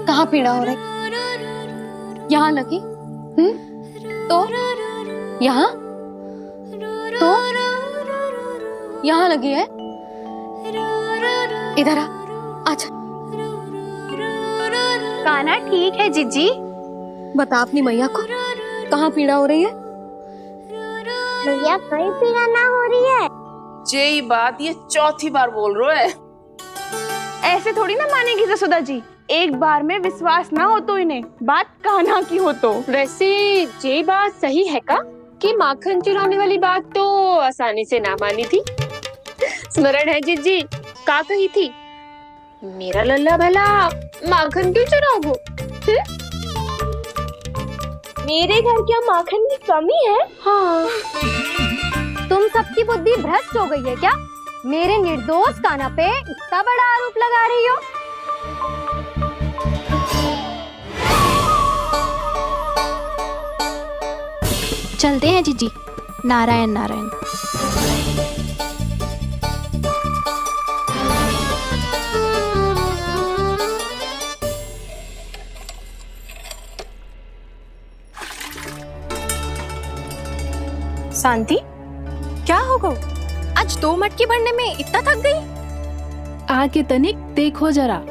कहाँ पीड़ा हो रही? यहाँ लगी? तो यहाँ? तो यहाँ लगी है? इधर आ, आजा। कान्हा ठीक है जीजी। बता अपनी मैया को कहाँ पीड़ा हो रही है? भैया कहीं पीड़ा ना हो रही है। यही बात ये चौथी बार बोल रहे है। ऐसे थोड़ी ना मानेगी जसोदा जी, एक बार में विश्वास ना हो तो इन्हें, बात कान्हा की हो तो। वैसे ये बात सही है का कि माखन चुराने वाली बात तो आसानी से ना मानी थी। स्मरण है जीजी का कही थी, मेरा लल्ला भला माखन क्यों चुराओगो? मेरे घर क्या माखन की कमी है? हाँ। तुम सबकी बुद्धि भ्रष्ट हो गई है क्या? मेरे निर्दोष कान्हा पे इतना बड़ा आरोप लगा रही हो? चलते हैं जीजी। नारायण नारायण। शांति, क्या हो गो? आज 2 मटकी भरने में इतना थक गई? आके तनिक देखो जरा,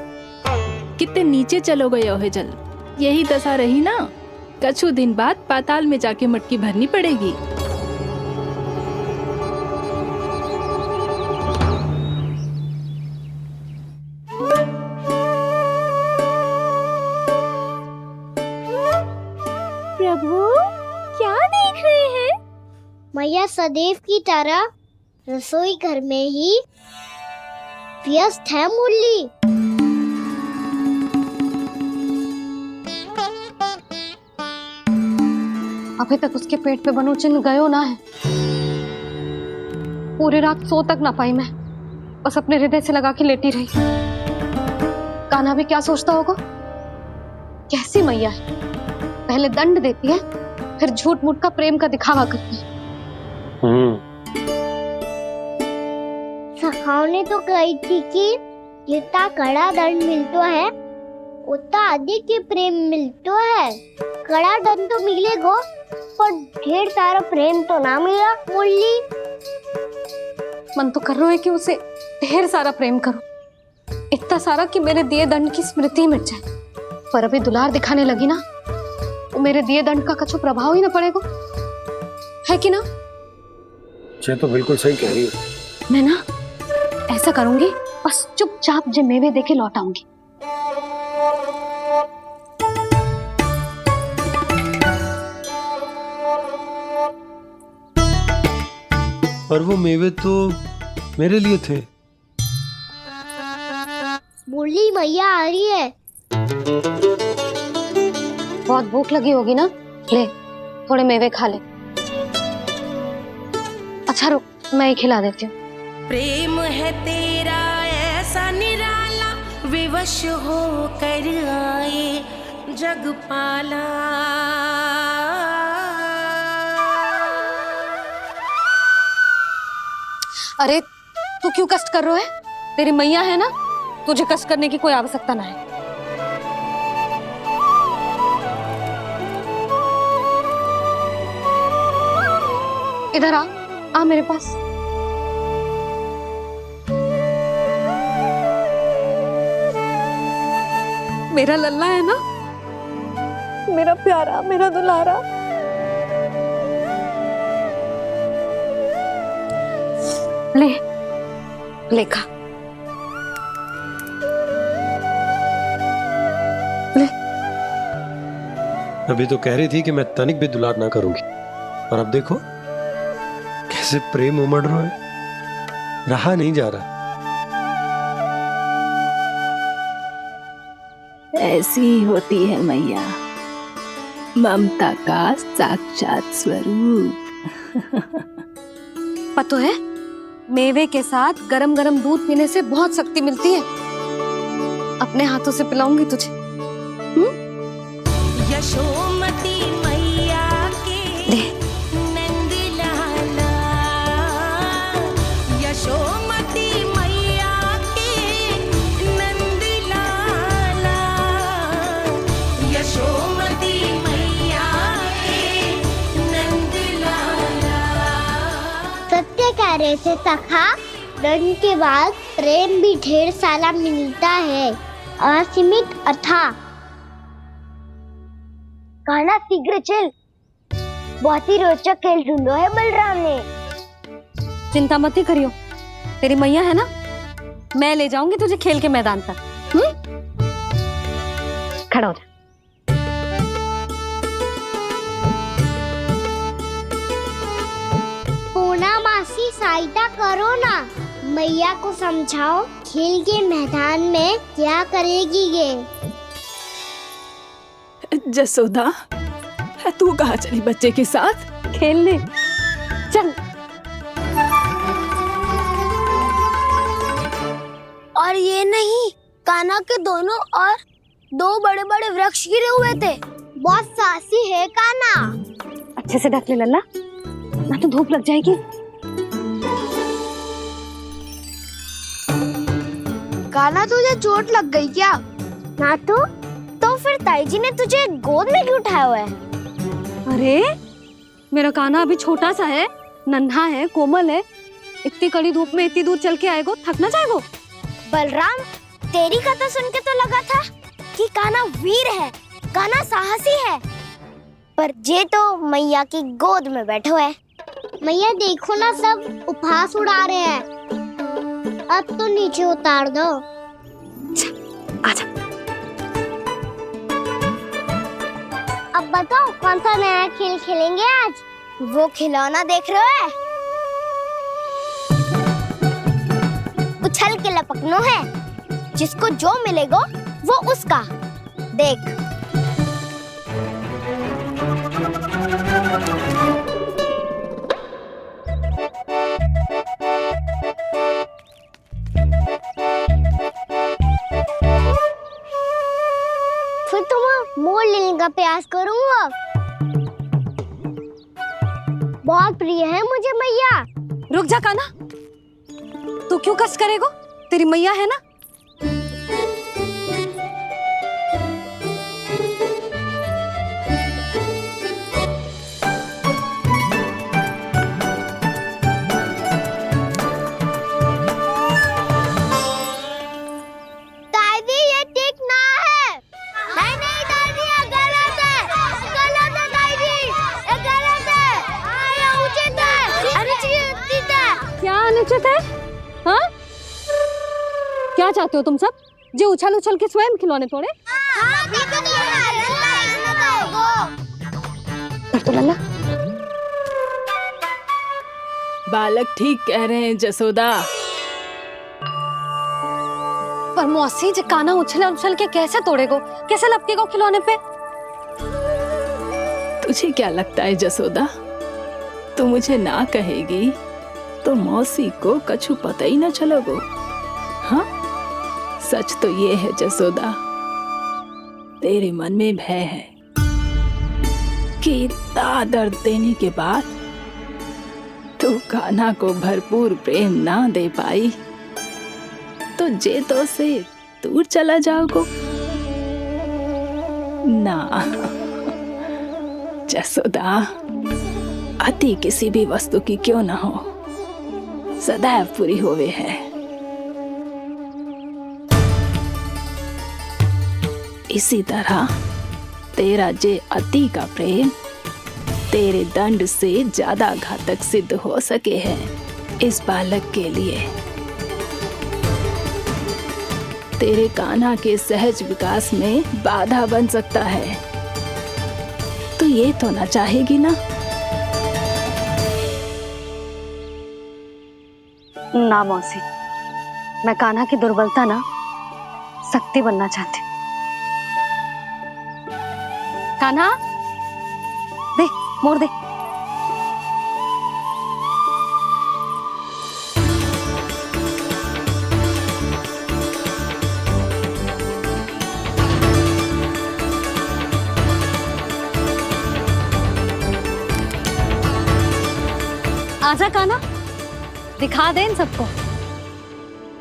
कितने नीचे चलो गए हो जल। यही दशा रही ना, कछु दिन बाद पाताल में जाके मटकी भरनी पड़ेगी। प्रभु क्या देख रहे हैं? मैया सदैव की तरह रसोई घर में ही व्यस्त है मुरली। अभी तक उसके पेट पे बनो चिन्ह गयो ना है। पूरी रात सो तक ना पाई मैं, बस अपने हृदय से लगा के लेटी रही। कान्हा भी क्या सोचता होगा? कैसी मैया है, पहले दंड देती है फिर झूठ मूठ का प्रेम का दिखावा करती है। सखाओ ने तो कही थी कि जितना कड़ा दंड मिलता है उतना अधिक ही प्रेम मिलता है। कड़ा दंड तो मिलेगा पर ढेर सारा प्रेम तो ना मिला मुरली। मन तो कर रहा है कि उसे ढेर सारा प्रेम करो, इतना सारा कि मेरे दिए दंड की स्मृति मिट जाए। पर अभी दुलार दिखाने लगी ना, तो मेरे दिए दंड का कछु प्रभाव ही ना पड़ेगा, है कि ना? ये तो बिल्कुल सही कह रही हो। मैं ना ऐसा करूंगी, बस चुपचाप जे मेवे देके लौट आऊंगी। पर वो मेवे तो मेरे लिए थे। मुरली मैया आ रही है। बहुत भूख लगी होगी ना, ले थोड़े मेवे खा ले। अच्छा रुक, मैं ही खिला देती हूँ। प्रेम है तेरा ऐसा निराला, विवश हो कर आए जग पाला। अरे तू क्यों कष्ट कर रहा है? तेरी मैया है ना, तुझे कष्ट करने की कोई आवश्यकता ना है। इधर आ मेरे पास। मेरा लल्ला है ना, मेरा प्यारा, मेरा दुलारा। ले ले खा, ले। अभी तो कह रही थी कि मैं तनिक भी दुलार ना करूंगी, और अब देखो कैसे प्रेम उमड़ रहा है, रहा नहीं जा रहा। ऐसी ही होती है मैया, ममता का साक्षात स्वरूप। पता है, मेवे के साथ गरम गरम दूध पीने से बहुत शक्ति मिलती है। अपने हाथों से पिलाऊंगी तुझे। यशोमती मैया के ले। नंद लाला, यशोमती मैया के नंद लाला। वैसे सखा, दंड के बाद प्रेम भी ढेर सारा मिलता है, असीमित अथाह। कहना शीघ्र चल, बहुत ही रोचक खेल ढूंढो है बलराम ने। चिंता मत ही करियो, तेरी मैया है ना, मैं ले जाऊंगी तुझे खेल के मैदान तक। खड़ा हो जा। पूना मासी सहायता करो ना, मैया को समझाओ खेल के मैदान में क्या करेगी ये। जसोदा, तू कहाँ चली बच्चे के साथ? खेलने चल। और ये नहीं, कान्हा के दोनों और दो बड़े बड़े वृक्ष गिरे हुए थे। बहुत साहसी है कान्हा। अच्छे से ढक ले लल्ला, ना तो धूप लग जाएगी। कान्हा तुझे चोट लग गई क्या? ना तो फिर ताई जी ने तुझे गोद में क्यों उठाया हुआ है? अरे मेरा कान्हा अभी छोटा सा है, नन्हा है, कोमल है। इतनी कड़ी धूप में इतनी दूर चल के आएगो, थक ना जाएगो। बलराम, तेरी कथा सुन के तो लगा था कि कान्हा वीर है, कान्हा साहसी है, पर ये तो मैया की गोद में बैठो है। मैया देखो ना, सब उपहास उड़ा रहे हैं। अब तो नीचे उतार दो। आजा। अब बताओ कौन सा नया खेल खेलेंगे आज? वो खिलौना देख रहे हो? उछल के लपकनो है, जिसको जो मिलेगा वो उसका। देख, फिर तुम मोड़ लेने का प्रयास करूंगा। बहुत प्रिय है मुझे मैया। रुक जा कान्हा, तू क्यों कष्ट करेगो? तेरी मैया है ना। दादी, ये ठीक ना है। नहीं दादी, ये गलत है। गलत है दादी, ये गलत है। ये उचित है, अनुचित है। क्या अनुचित है? हाँ? क्या चाहते हो तुम सब? जो उछल उछल के स्वयं खिलौने तोड़े? कर तो लल्ला। बालक ठीक कह रहे हैं जसोदा। पर मौसी, जे कान्हा उछल उछल के कैसे तोड़ेगो, कैसे लपकेगो खिलौने पे? तुझे क्या लगता है जसोदा, तू मुझे ना कहेगी तो मौसी को कछु पता ही न चलोगो। हाँ, सच तो ये है जसोदा, तेरे मन में भय है कि इतना दर्द देने के बाद तू कान्हा को भरपूर प्रेम ना दे पाई तो जे तो से दूर चला जाओगो ना। जसोदा, अति किसी भी वस्तु की क्यों ना हो, सदैव पूरी होवे है। इसी तरह तेरा जे अति का प्रेम तेरे दंड से ज्यादा घातक सिद्ध हो सके है इस बालक के लिए। तेरे कान्हा के सहज विकास में बाधा बन सकता है, तो ये तो ना चाहेगी ना? ना मौसी, मैं कान्हा की दुर्बलता ना शक्ति बनना चाहती। कान्हा, दे, मोड़ दे। आजा कान्हा, दिखा दे इन सबको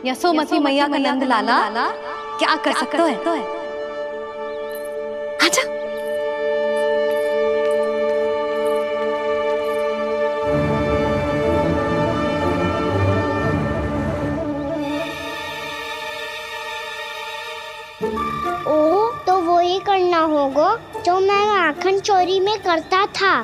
यशोमती मैया का नंद लाला क्या कर सकता है। आजा। ओह, तो वो ही करना होगा जो मैं माखन चोरी में करता था।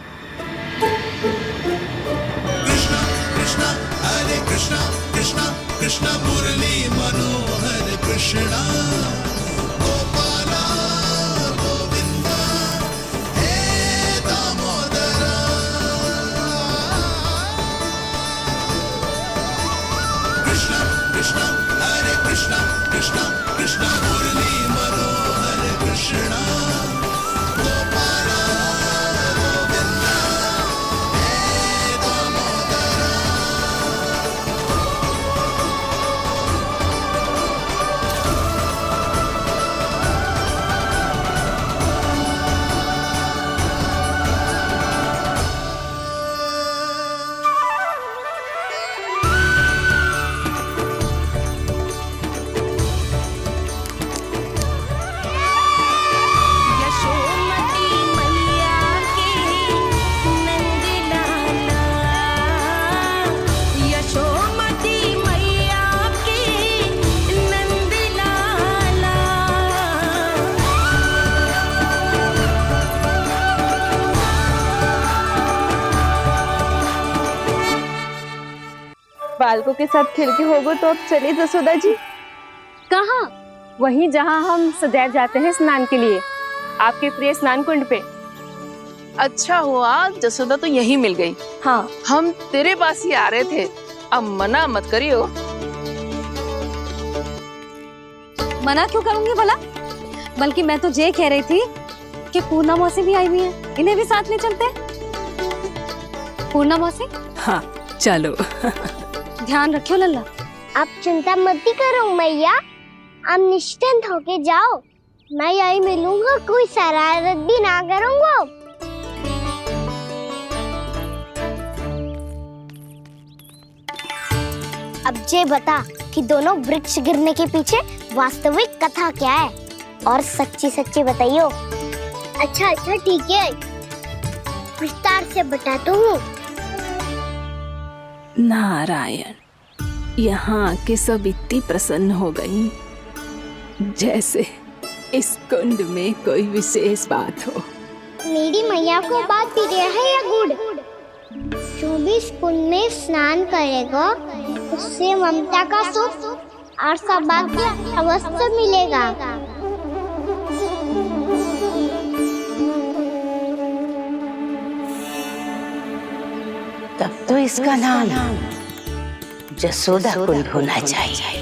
यशोमती मैया के नंद लाला, यशोमती मैया के नंद लाला। बालकों के साथ खेल के होगो तो अब चले जसोदा जी। कहाँ? वहीं जहाँ हम सदैव जाते हैं स्नान के लिए, आपके प्रिय स्नान कुंड पे। अच्छा हुआ जसोदा तो यही मिल गई। हाँ, हम तेरे पास ही आ रहे थे, अब मना मत करियो। मना क्यों करूंगी भला? बल्कि मैं तो ये कह रही थी कि पूर्णा मौसी भी आई हुई है, इन्हें भी साथ ले चलते हैं। पूर्णा मौसी, हाँ चलो। ध्यान रखियो लल्ला। आप चिंता मत करो मैया, आप निश्चिंत होके जाओ। मैं यही मिलूंगा, कोई शरारत भी ना करूंगा। अब ये बता कि दोनों वृक्ष गिरने के पीछे वास्तविक कथा क्या है, और सच्ची सच्ची बताइयो। अच्छा अच्छा ठीक है, विस्तार से बताता हूँ। नारायण, यहाँ के सब इतनी प्रसन्न हो गई जैसे इस कुंड में कोई विशेष बात हो। मेरी मैया को बात प्रिय है या गुड़? जो भी इस कुंड में स्नान करेगा उससे ममता का सुख और सौभाग्य अवश्य मिलेगा। तब तो इसका नाम जसोदा कुंड होना चाहिए।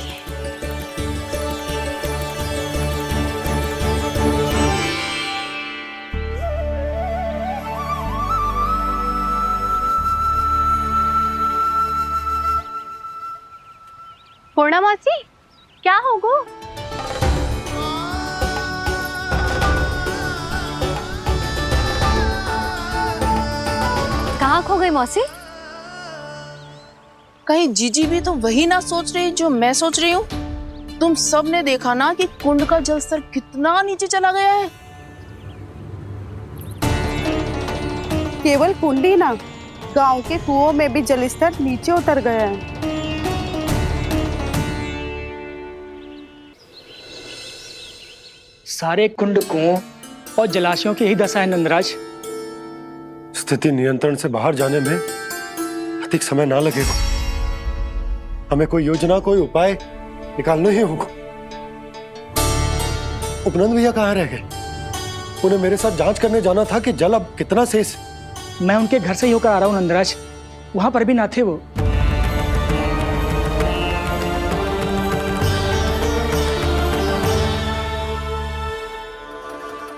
पूर्णा मौसी, क्या होगो? कहाँ खो गई मौसी? कहीं जीजी भी तो वही ना सोच रही जो मैं सोच रही हूँ। तुम सब ने देखा ना कि कुंड का जलस्तर कितना नीचे चला गया है। केवल कुंड ही ना, गांव के कुओं में भी जलस्तर नीचे उतर गया है। सारे कुंड, कुओं और जलाशयों की यही दशा है नंदराज। स्थिति नियंत्रण से बाहर जाने में अधिक समय ना लगेगा। हमें कोई योजना, कोई उपाय निकालना ही होगा। उपनंद भैया कहाँ रह गए? उन्हें मेरे साथ जांच करने जाना था कि जल अब कितना शेष। मैं उनके घर से ही होकर आ रहा हूँ नंदराज, वहां पर भी ना थे वो।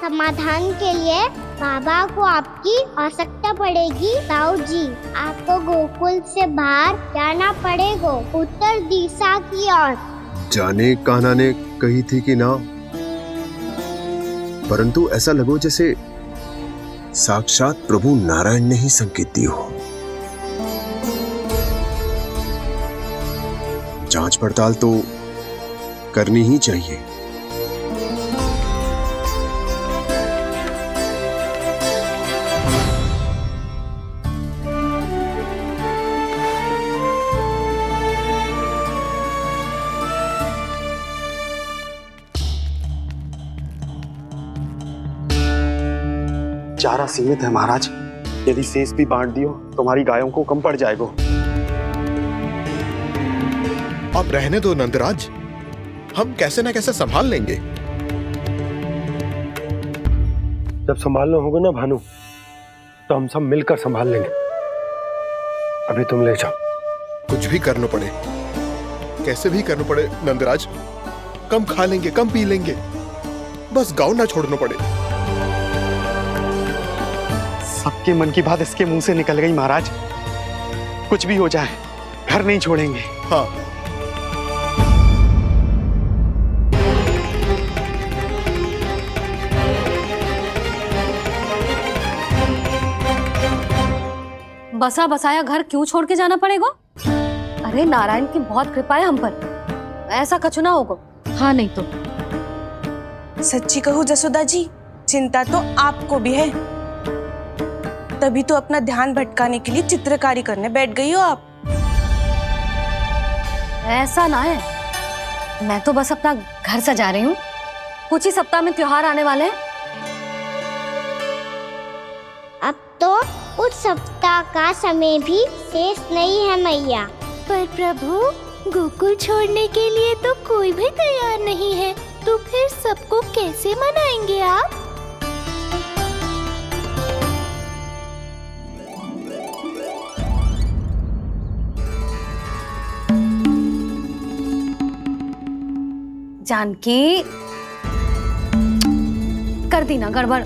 समाधान के लिए बाबा को आपकी आवश्यकता पड़ेगी। ताऊ जी, आपको गोकुल से बाहर जाना पड़ेगा, उत्तर दिशा की ओर। जाने कान्हा ने कही थी कि ना, परंतु ऐसा लगो जैसे साक्षात प्रभु नारायण ने ही संकेत दी हो। जांच पड़ताल तो करनी ही चाहिए। चारा सीमित है महाराज। यदि शेष भी बांट दियो तो हमारी गायों को कम पड़ जाएगा। अब रहने दो नंदराज, हम कैसे न कैसे संभाल लेंगे। जब संभालना होगा ना भानु, तो हम सब मिलकर संभाल लेंगे। अभी तुम ले जाओ। कुछ भी करना पड़े, कैसे भी करना पड़े नंदराज, कम खा लेंगे, कम पी लेंगे, बस गांव ना छोड़ना पड़े। सबके मन की बात इसके मुंह से निकल गई महाराज। कुछ भी हो जाए घर नहीं छोड़ेंगे। हाँ, बसा बसाया घर क्यों छोड़ के जाना पड़ेगा? अरे नारायण की बहुत कृपा है हम पर, ऐसा कछु ना होगा। हाँ नहीं तो सच्ची कहूँ जसोदा जी, चिंता तो आपको भी है। तभी तो अपना ध्यान भटकाने के लिए चित्रकारी करने बैठ गई हो आप। ऐसा ना है, मैं तो बस अपना घर सजा रही हूँ। कुछ ही सप्ताह में त्योहार आने वाले हैं। अब तो उस सप्ताह का समय भी शेष नहीं है मैया। पर प्रभु, गोकुल छोड़ने के लिए तो कोई भी तैयार नहीं है, तो फिर सबको कैसे मनाएंगे आप? जानकी, कर दी ना गड़बड़।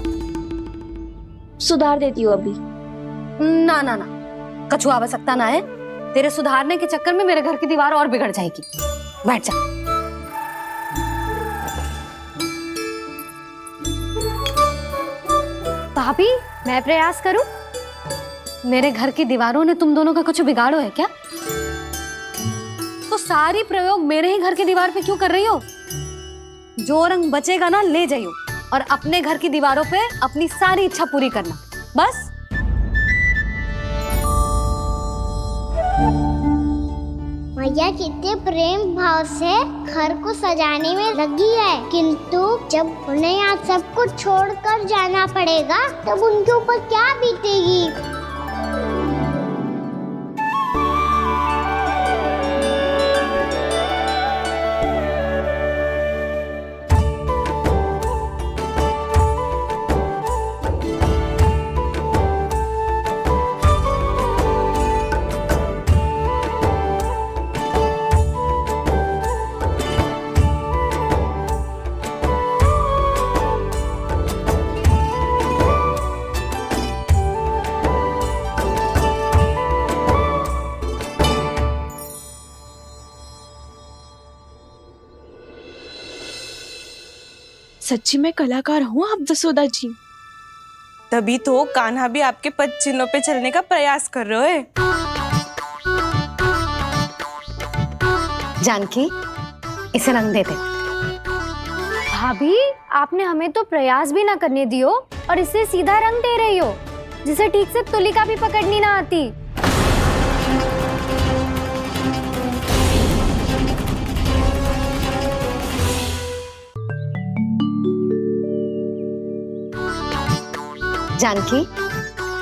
सुधार देती हूँ अभी। ना ना ना, कछु आवश्यकता ना है। तेरे सुधारने के चक्कर में मेरे घर की दीवार और बिगड़ जाएगी। बैठ जा। भाभी, मैं प्रयास करूं? मेरे घर की दीवारों ने तुम दोनों का कुछ बिगाड़ो है क्या? तो सारी प्रयोग मेरे ही घर की दीवार पे क्यों कर रही हो? जो रंग बचेगा ना ले जाइयो, और अपने घर की दीवारों पे अपनी सारी इच्छा पूरी करना, बस। मैया कितने प्रेम भाव से घर को सजाने में लगी है, किंतु जब उन्हें यहाँ सब कुछ छोड़कर जाना पड़ेगा तब उनके ऊपर क्या बीतेगी? सच्ची में कलाकार हूँ आप जसोदा जी। तभी तो कान्हा भी आपके पद चिन्हों पे चलने का प्रयास कर रहे है। जानकी, इसे रंग दे दे। भाभी, आपने हमें तो प्रयास भी ना करने दियो और इसे सीधा रंग दे रही हो, जिसे ठीक से तुलिका भी पकड़नी ना आती। जानकी,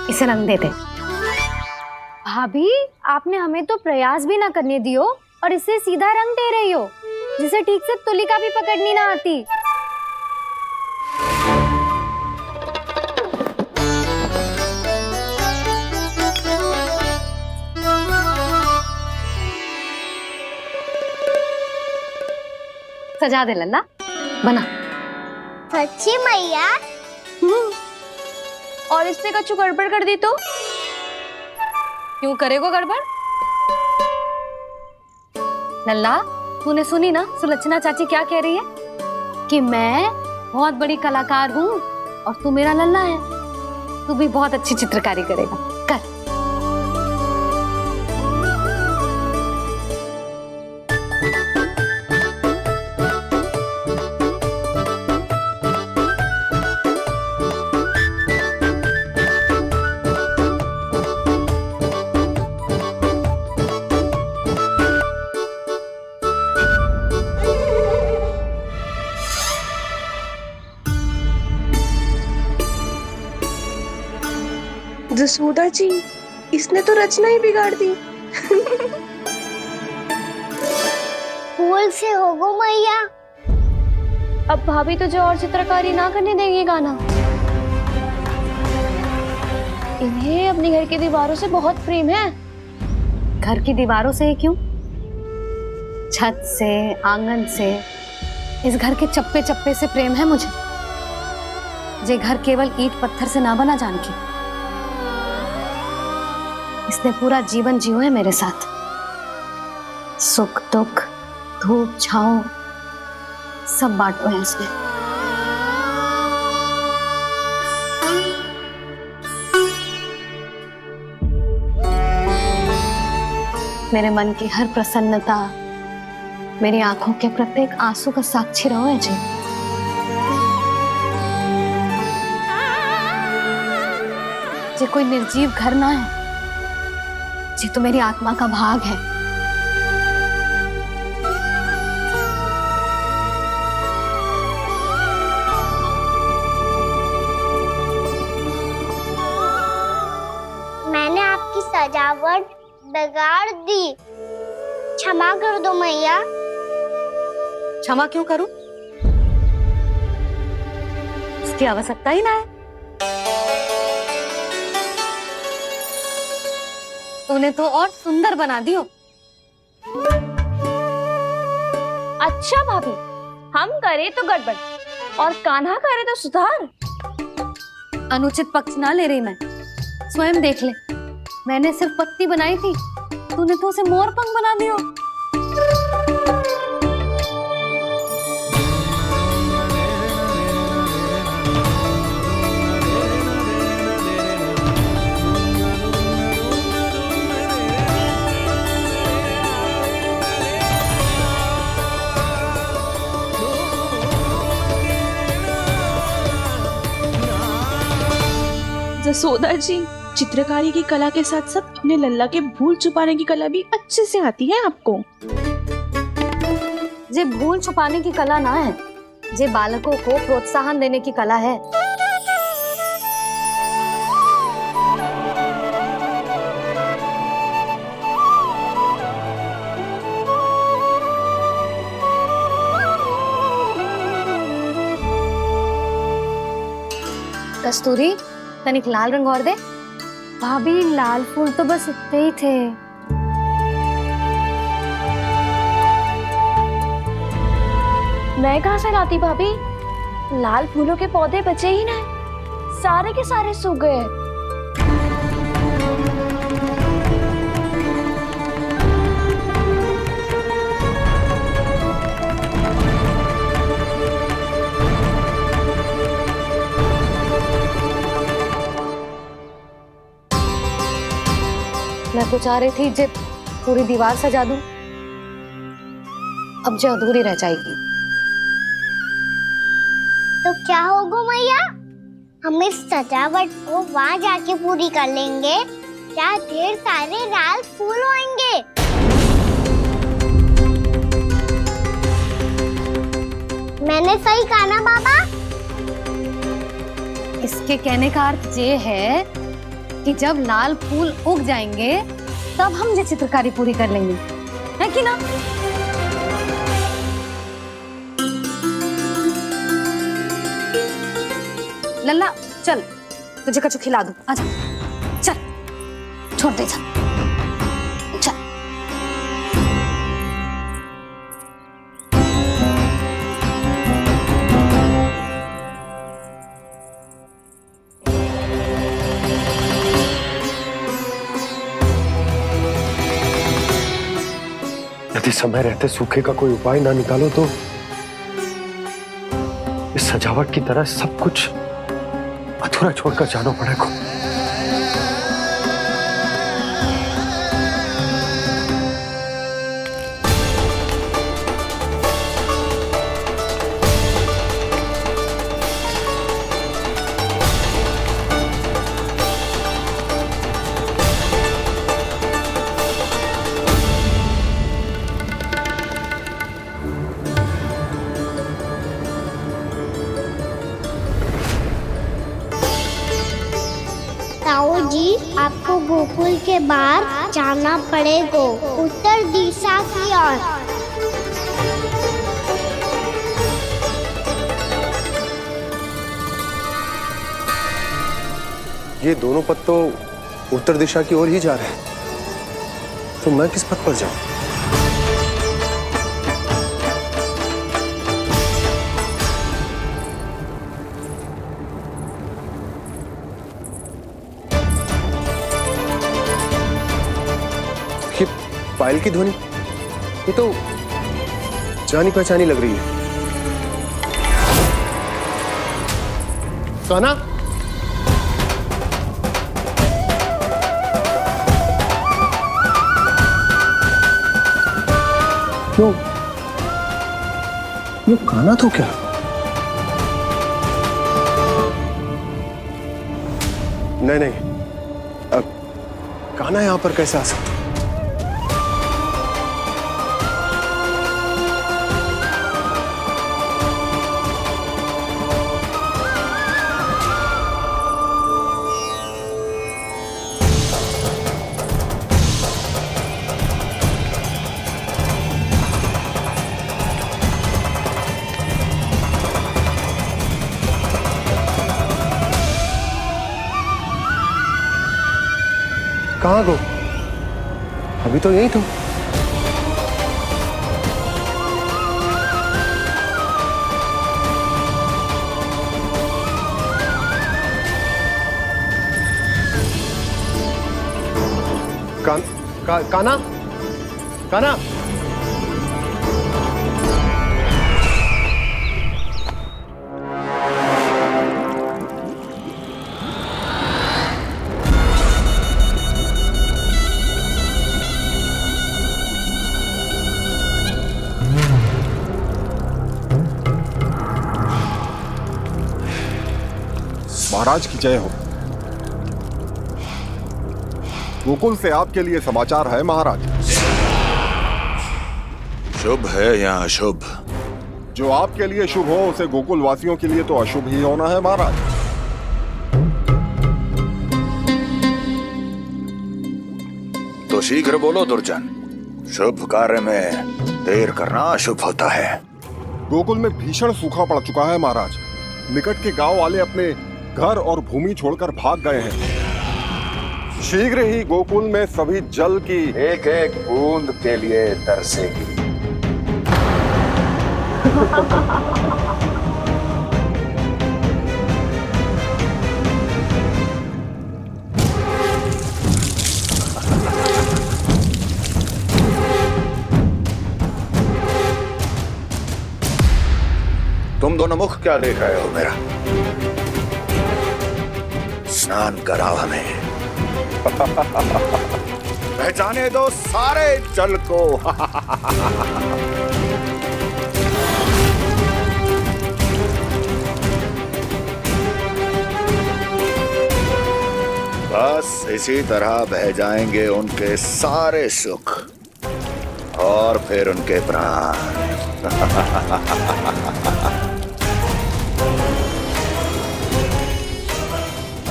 इसे रंग दे दे। भाभी, आपने हमें तो प्रयास भी ना करने दियो और इसे सीधा रंग दे रही हो, जिसे ठीक से तुलिका भी पकड़नी ना आती। सजा दे लल्ला, बना। सच्ची मैया? और इसने कछु गड़बड़ कर दी तो? क्यों करेगो गड़बड़? लल्ला, तूने सुनी ना सुलक्षणा चाची क्या कह रही है? कि मैं बहुत बड़ी कलाकार हूँ और तू मेरा लल्ला है। तू भी बहुत अच्छी चित्रकारी करेगा, कर। जसोदा जी, इसने तो रचना ही बिगाड़ दी। फूल से होगो मैया। अब भाभी तुझे और चित्रकारी ना करने देंगी गाना। इन्हें अपने घर की दीवारों से बहुत प्रेम है। घर की दीवारों से ही क्यों, छत से, आंगन से, इस घर के चप्पे चप्पे से प्रेम है मुझे। जे घर केवल ईंट पत्थर से ना बना जानकी, इसने पूरा जीवन जियो है मेरे साथ। सुख दुख, धूप छांव सब बांटो है इसने। मेरे मन की हर प्रसन्नता, मेरी आंखों के प्रत्येक आंसू का साक्षी रहो है जी। जे कोई निर्जीव घर ना है, जे तो मेरी आत्मा का भाग है। मैंने आपकी सजावट बिगाड़ दी, क्षमा कर दो मैया। क्षमा क्यों करूं? इसकी आवश्यकता ही ना है। तूने तो और सुंदर बना दियो। अच्छा भाभी, हम करे तो गड़बड़ और कान्हा करे तो सुधार। अनुचित पक्ष ना ले रही मैं, स्वयं देख ले। मैंने सिर्फ पत्ती बनाई थी, तूने तो उसे मोर पंख बना दियो। जसोदा जी, चित्रकारी की कला के साथ साथ अपने लल्ला के भूल छुपाने की कला भी अच्छे से आती है आपको। जे भूल छुपाने की कला ना है, जे बालकों को प्रोत्साहन देने की कला है। कस्तूरी, तनिक लाल रंग और दे। भाभी, लाल फूल तो बस इतने ही थे। मैं कहाँ से लाती भाभी? लाल फूलों के पौधे बचे ही ना, सारे के सारे सूख गए। मैं तो चाह रही थी जे पूरी दीवार सजा दूं, अब जो अधूरी रह जाएगी। तो क्या होगा मैया? हम इस सजावट को वहाँ जाके पूरी कर लेंगे, जहाँ ढेर सारे लाल फूल होंगे। मैंने सही कहा ना बाबा? इसके कहने का अर्थ ये है कि जब लाल फूल उग जाएंगे तब हम ये चित्रकारी पूरी कर लेंगे, है कि ना? लल्ला चल, तुझे कछु खिला दूं, आजा, चल, छोड़ दे, चल। यदि समय रहते सूखे का कोई उपाय ना निकालो तो इस सजावट की तरह सब कुछ अधूरा छोड़कर जाना पड़ेगा। बाबूजी, आपको गोकुल के बाहर जाना पड़ेगा, उत्तर दिशा की ओर। ये दोनों पथ तो उत्तर दिशा की ओर ही जा रहे हैं, तो मैं किस पथ पर जाऊं? ये पायल की ध्वनि, ये तो जानी पहचानी लग रही है। कान्हा, ये कान्हा तो क्या? नहीं, अब कान्हा यहां पर कैसे आ सकता? कहाँ गो? अभी तो यही तो। कान्हा, कान्हा, महाराज की जय हो। गोकुल से आपके लिए समाचार है महाराज। शुभ है या अशुभ? जो आपके लिए शुभ हो उसे गोकुल वासियों के लिए तो अशुभ ही होना है महाराज। तो शीघ्र बोलो दुर्जन, शुभ कार्य में देर करना अशुभ होता है। गोकुल में भीषण सूखा पड़ चुका है महाराज। निकट के गांव वाले अपने घर और भूमि छोड़कर भाग गए हैं। शीघ्र ही गोकुल में सभी जल की एक एक बूंद के लिए तरसेगी। तुम दोनों मुख क्या देख रहे हो मेरा? स्नान कराओ हमें। पहचाने दो सारे जल को। बस इसी तरह बह जाएंगे उनके सारे सुख और फिर उनके प्राण।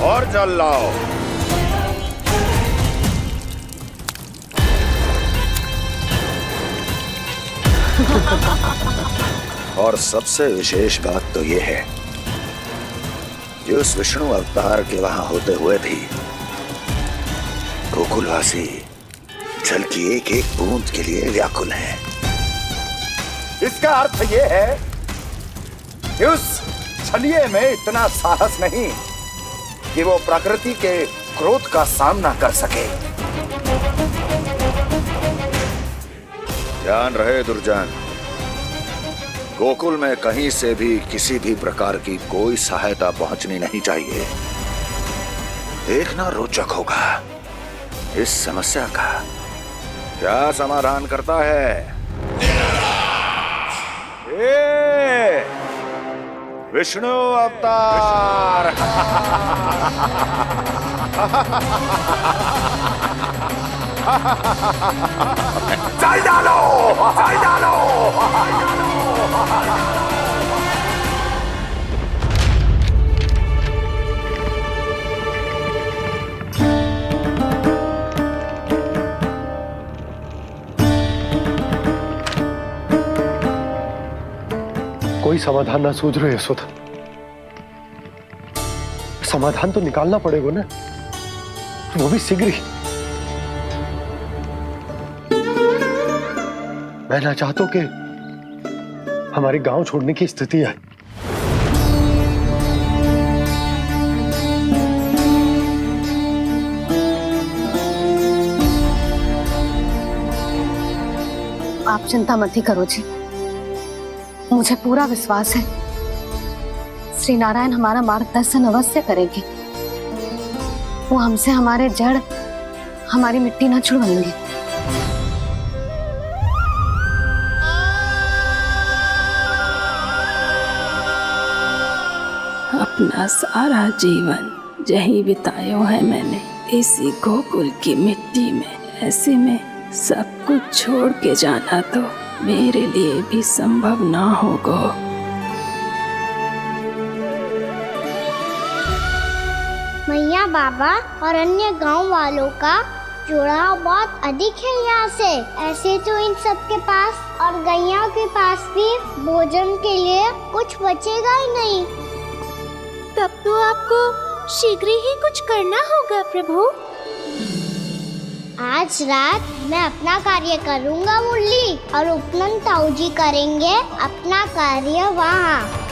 और जल लाओ। और सबसे विशेष बात तो ये है कि उस विष्णु अवतार के वहां होते हुए भी गोकुलवासी जल की एक एक बूंद के लिए व्याकुल हैं। इसका अर्थ ये है कि उस छलिए में इतना साहस नहीं कि वो प्रकृति के क्रोध का सामना कर सके। ध्यान रहे दुर्जन, गोकुल में कहीं से भी किसी भी प्रकार की कोई सहायता पहुंचनी नहीं चाहिए। देखना रोचक होगा इस समस्या का क्या समाधान करता है। विष्णु अवतार। चल डालो, चल डालो। कोई समाधान ना सूझ रहे यशोदा। समाधान तो निकालना पड़ेगा ना, वो भी शीघ्र ही। मैं ना चाहता हूं कि हमारे गांव छोड़ने की स्थिति आए। आप चिंता मत ही करो जी, मुझे पूरा विश्वास है श्री नारायण हमारा मार्गदर्शन अवश्य करेंगे। वो हमसे हमारे जड़, हमारी मिट्टी न छुड़वाएंगे। अपना सारा जीवन यही बितायो है मैंने, इसी गोकुल की मिट्टी में। ऐसे में सब कुछ छोड़ के जाना तो मेरे लिए भी संभव ना होगा। मैया बाबा और अन्य गांव वालों का जुड़ाव बहुत अधिक है यहाँ से। ऐसे तो इन सब के पास और गैया के पास भी भोजन के लिए कुछ बचेगा ही नहीं। तब तो आपको शीघ्र ही कुछ करना होगा प्रभु। आज रात मैं अपना कार्य करूँगा मुरली, और उपनंद ताऊ जी करेंगे अपना कार्य वहाँ।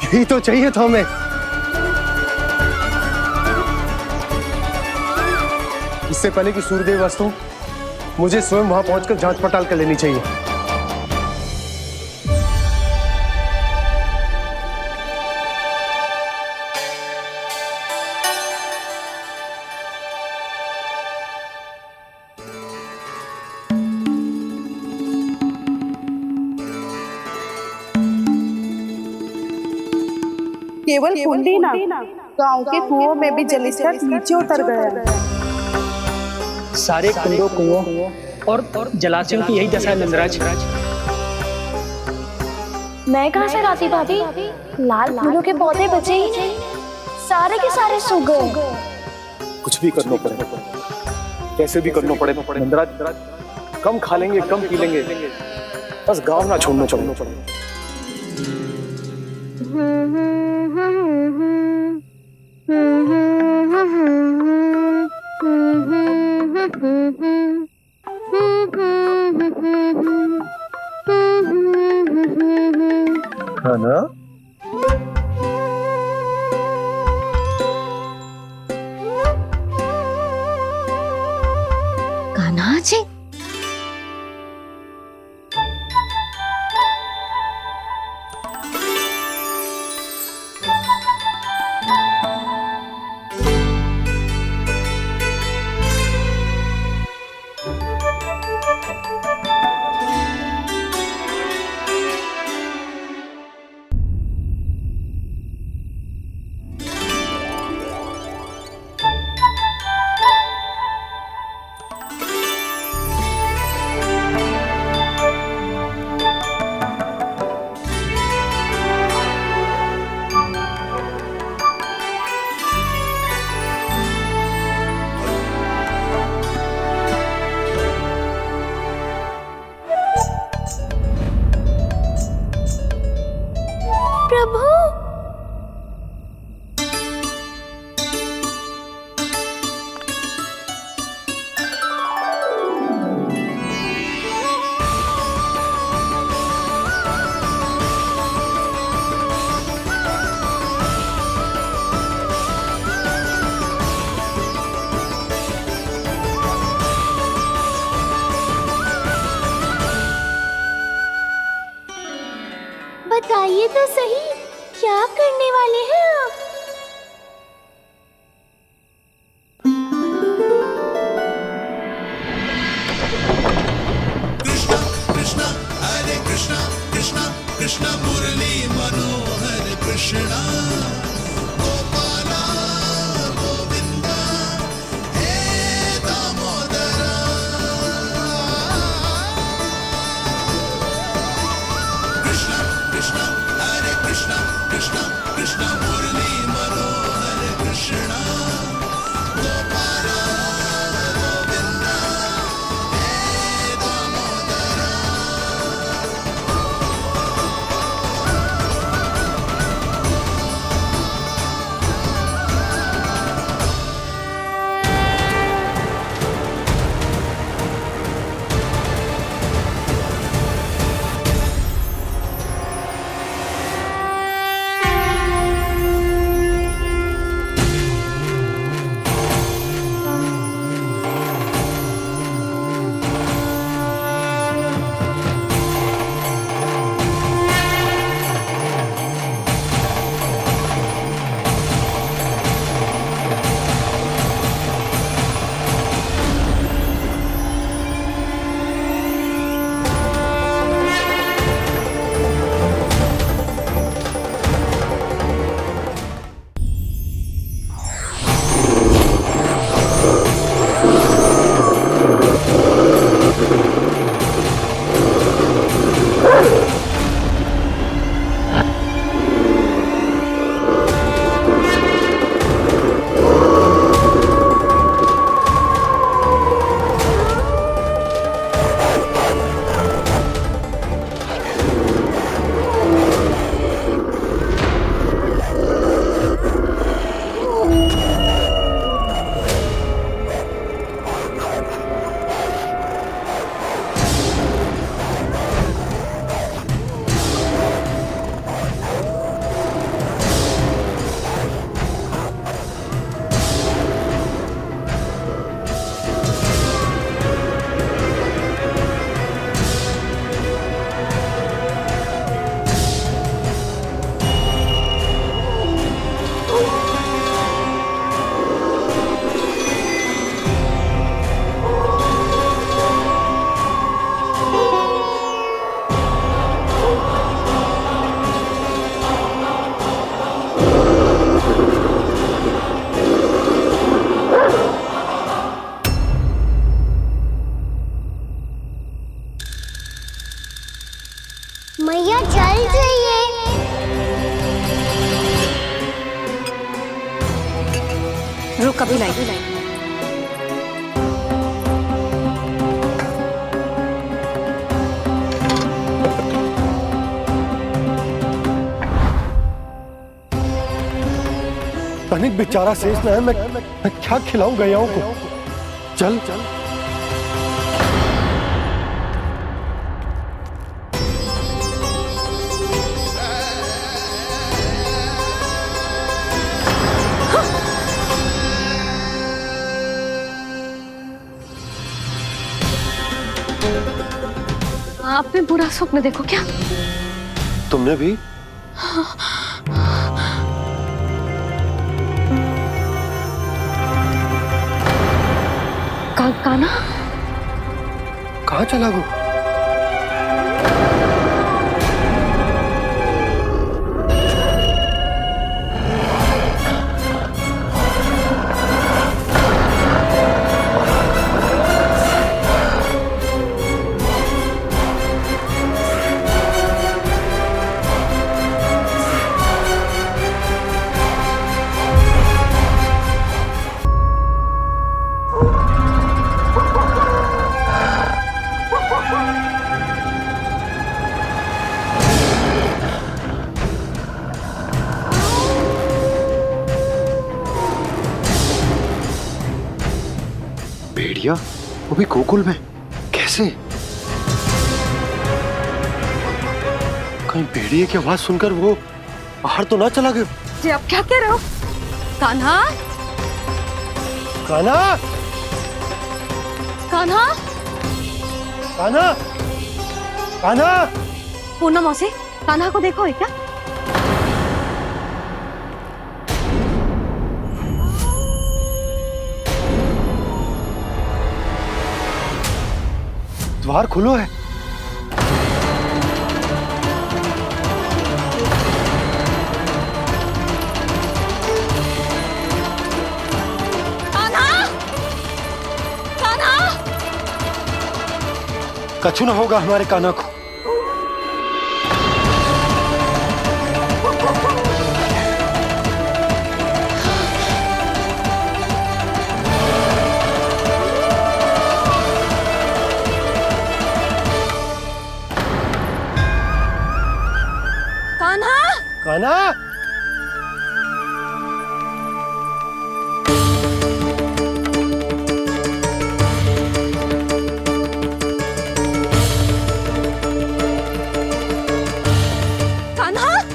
यही तो चाहिए था हमें। इससे पहले कि सूर्यदेव अस्त हो, मुझे स्वयं वहां पहुंचकर जांच पड़ताल कर लेनी चाहिए। केवल कुंडी ना, गांव के कुओं में भी जलस्तर नीचे उतर गया। सारे कुंडों, कुओं और जलाशयों की यही दशा है नंदराज। मैं कहाँ से लाती भाभी? लाल फूलों के पौधे बचे ही नहीं, सारे के सारे सूख गए। कुछ भी करना पड़ेगा, कैसे भी करना पड़ेगा नंदराज। कम खा लेंगे, कम पी लेंगे, बस गांव ना छोड़ना चाहिए। है ना? कान्हा जी, प्रभु बताइए तो सही, क्या करने वाले हैं आप? कृष्णा हरे कृष्णा कृष्णा कृष्णा मुरली मनोहर कृष्णा गोपाला गोविंदा हे दामोदरा कृष्णा कृष्णा हरे कृष्णा कृष्णा कृष्णा मुरली मनोहर कृष्णा गोपाला गोविंदा हे दामोदरा मैया जल जाइए। रुक अभी लाई। तनिक बेचारा शेष न है, मैं क्या खिलाऊं गयाओं को। चल चल आपने बुरा स्वप्न देखो क्या? तुमने भी? काना कहाँ चला गो? भेड़िया वो भी गोकुल में कैसे? कहीं भेड़िए की आवाज सुनकर वो बाहर तो ना चला गया? जी आप क्या कह रहे हो? कान्हा, कान्हा, कान्हा, कान्हा, कान्हा। पूनम मौसी कान्हा को देखो है क्या? द्वार खुलो है। कछु ना होगा हमारे कान्हा को। कान्हा, कान्हा,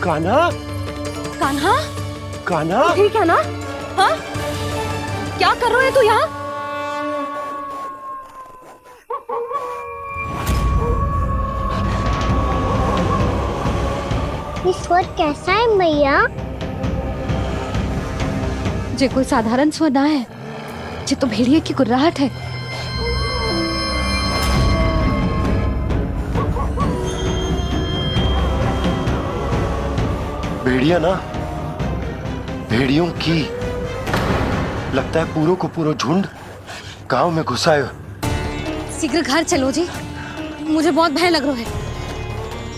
कान्हा, कान्हा, कान्हा, ठीक है ना? हाँ? क्या कर रहे हो तू यहाँ? ये स्वर कैसा है मैया? जे कोई साधारण स्वर ना है, जे तो भेड़िए की गुर्राहट है। भेड़िया ना, भेड़ियों की। लगता है पूरो को पूरो झुंड गांव में घुसा है। शीघ्र घर चलो जी, मुझे बहुत भय लग रहा है।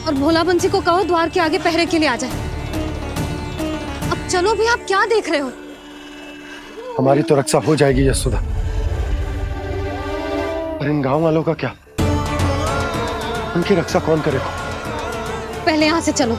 और भोला बंसी को कहो द्वार के आगे पहरे के लिए आ जाए। अब चलो भी, आप क्या देख रहे हो? हमारी तो रक्षा हो जाएगी यशोदा, पर इन गांव वालों का क्या? उनकी रक्षा कौन करेगा? पहले यहाँ से चलो।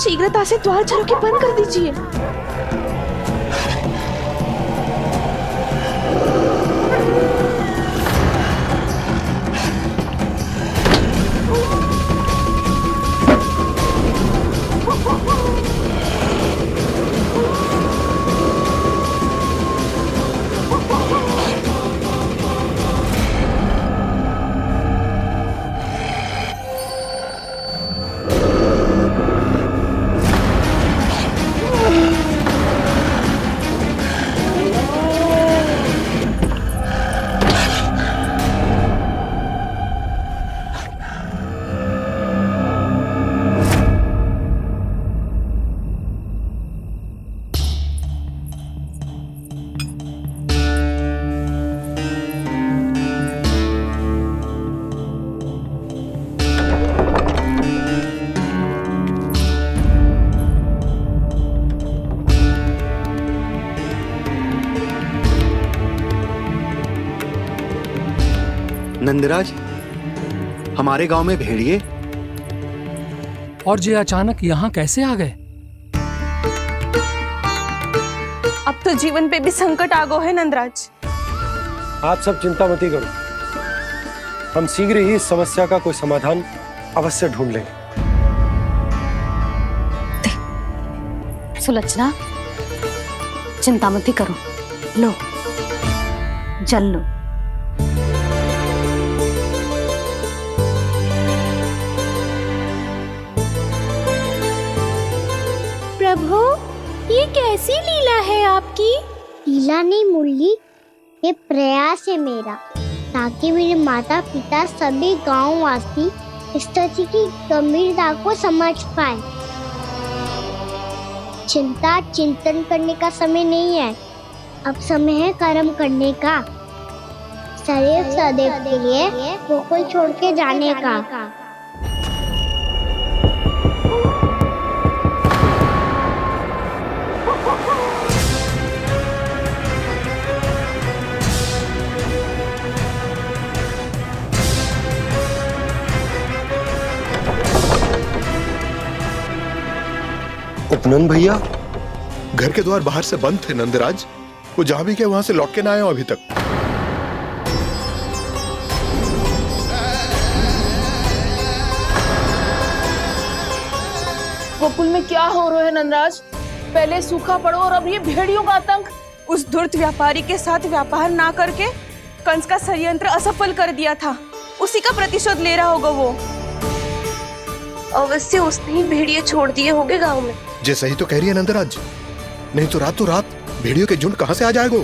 शीघ्रता से द्वार चलो के बंद कर दीजिए। नंदराज, हमारे गांव में भेड़िए और ये अचानक यहाँ कैसे आ गए? अब तो जीवन पे भी संकट आ गो है नंदराज। आप सब चिंता मत करो, हम शीघ्र ही इस समस्या का कोई समाधान अवश्य ढूंढ लेंगे। सुलक्षणा, चिंता मत करो, लो जल लो। प्रभु, ये कैसी लीला है आपकी? लीला नहीं मुरली, ये प्रयास है मेरा, ताकि मेरे माता पिता सभी गांव वासी इस स्थिति की गंभीरता को समझ पाए। चिंता चिंतन करने का समय नहीं है, अब समय है कर्म करने का, सदैव सदैव के लिए गोकुल छोड़ के जाने का। उपनंद भैया, घर के द्वार बाहर से बंद थे नंदराज। वो जहां भी गए वहां से लौट के ना आए हो अभी तक। गोकुल में क्या हो रहा है नंदराज? पहले सूखा पड़ो और अब ये भेड़ियों का आतंक। उस धूर्त व्यापारी के साथ व्यापार ना करके कंस का षड्यंत्र असफल कर दिया था, उसी का प्रतिशोध ले रहा होगा वो। अवश्य उसने ही भेड़िए छोड़ दिए होंगे गांव में। जैसा ही तो कह रही है नंदराज, नहीं तो रात भेड़ियों के झुंड कहां से आ जाएगा?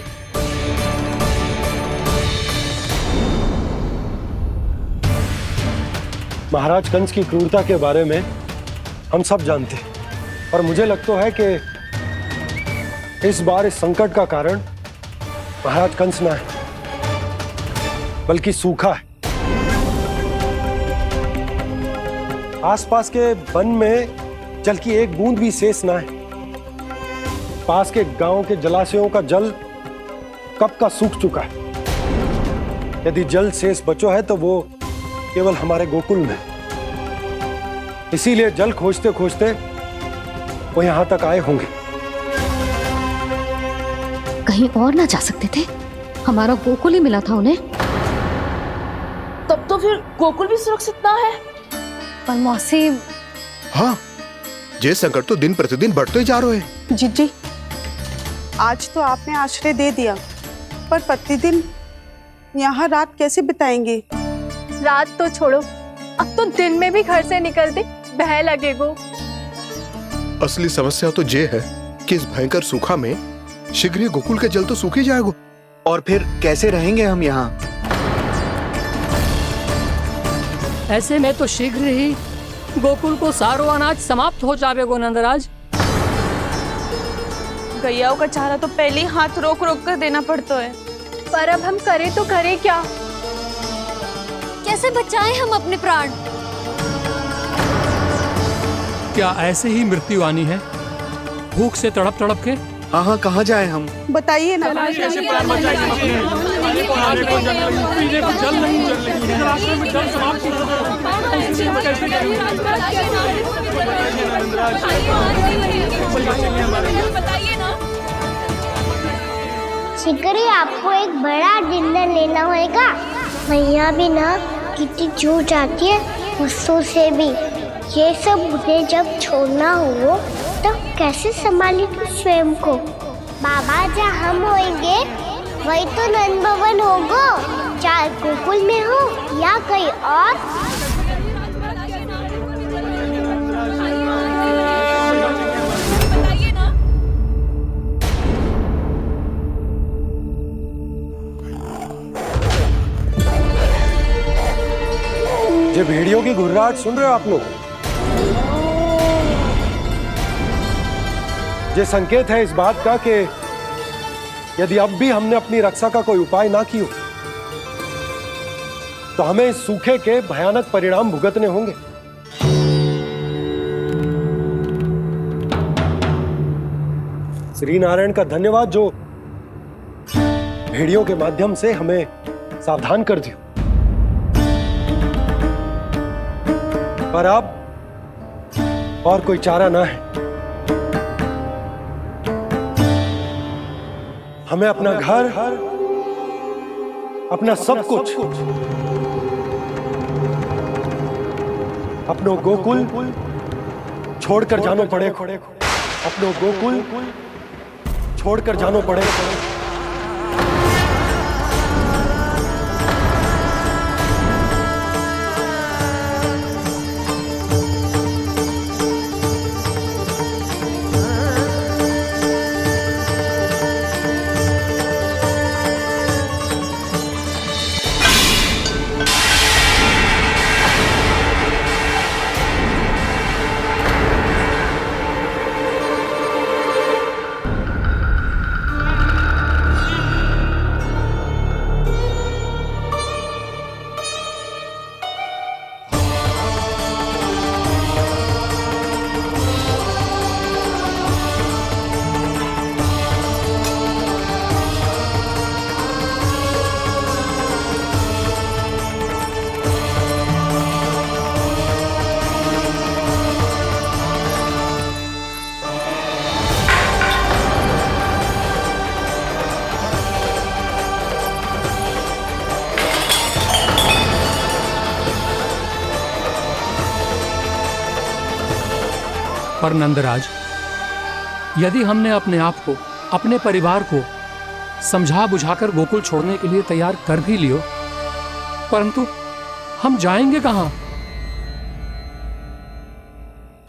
महाराज कंस की क्रूरता के बारे में हम सब जानते हैं, और मुझे लगता है कि इस बार इस संकट का कारण महाराज कंस ना है, बल्कि सूखा है। आसपास के वन में जल की एक बूंद भी शेष ना है। पास के गांव के जलाशयों का जल कब का सूख चुका है। यदि जल शेष बचो है तो वो केवल हमारे गोकुल में। इसीलिए जल खोजते खोजते वो यहां तक आए होंगे। कहीं और ना जा सकते थे? हमारा गोकुल ही मिला था उन्हें। तब तो फिर गोकुल भी सुरक्षित ना है। पर मौसी, हाँ, ये संकट तो दिन प्रतिदिन बढ़ते ही जा रहे हैं। जीजी, आज तो आपने आश्रय दे दिया, पर प्रतिदिन यहाँ रात कैसे बिताएंगे? रात तो छोड़ो, अब तो दिन में भी घर से निकलते भय लगेगो। असली समस्या तो ये है कि इस भयंकर सूखा में शीघ्र ही गोकुल के जल तो सूख ही जाएगा। और फिर कैसे रहेंगे हम यहाँ? ऐसे में तो शीघ्र ही गोकुल को सारो अनाज समाप्त हो जाएगा नंदराज। गैयाओं का चारा तो पहले ही हाथ रोक रोक कर देना पड़ता है। पर अब हम करें तो करें क्या? कैसे बचाएं हम अपने प्राण? क्या ऐसे ही मृत्यु आनी है, भूख से तड़प तड़प के? हाँ, कहाँ जाएं हम? बताइए ना। कैसे प्राण बचाएं? पीने को जल नहीं, जल नहीं है, रास्ते में जल समाप्त हो रहा है। शिकारी, आपको एक बड़ा डिनर लेना होगा। मैया भी ना कितनी जूझ आती है गुस्सों से भी। ये सब मुझे जब छोड़ना हो तो कैसे संभाली तू स्वयं को? बाबा जहाँ हम होंगे वही तो नंद भवन होगा, चाहे गोकुल में हो या कहीं और। ये भेड़ियों की घुर्राहट सुन रहे हो आप लोग? ये संकेत है इस बात का कि यदि अब भी हमने अपनी रक्षा का कोई उपाय ना किया तो हमें इस सूखे के भयानक परिणाम भुगतने होंगे। श्री नारायण का धन्यवाद जो भेड़ियों के माध्यम से हमें सावधान कर दिया। पर अब और कोई चारा ना है। हमें अपना घर, अपना सब कुछ, अपनो गोकुल छोड़कर जानो पड़े। अपनो गोकुल छोड़कर जानो पड़े। पर नंदराज, यदि हमने अपने आप को, अपने परिवार को समझा बुझाकर गोकुल छोड़ने के लिए तैयार कर भी लियो, परंतु हम जाएंगे कहां?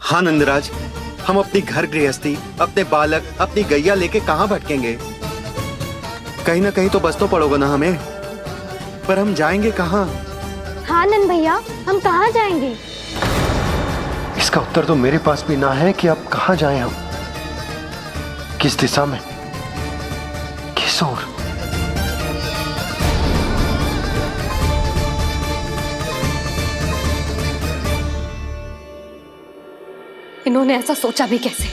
हाँ नंदराज, हम अपनी घर गृहस्थी, अपने बालक, अपनी गैया लेके कहाँ भटकेंगे? कहीं ना कहीं तो बस तो पड़ोगे ना हमें, पर हम जाएंगे कहाँ? हाँ नंद भैया, हम कहाँ जाएंगे? इसका उत्तर तो मेरे पास भी ना है कि अब कहाँ जाएं हम, किस दिशा में, किस ओर। इन्होंने ऐसा सोचा भी कैसे,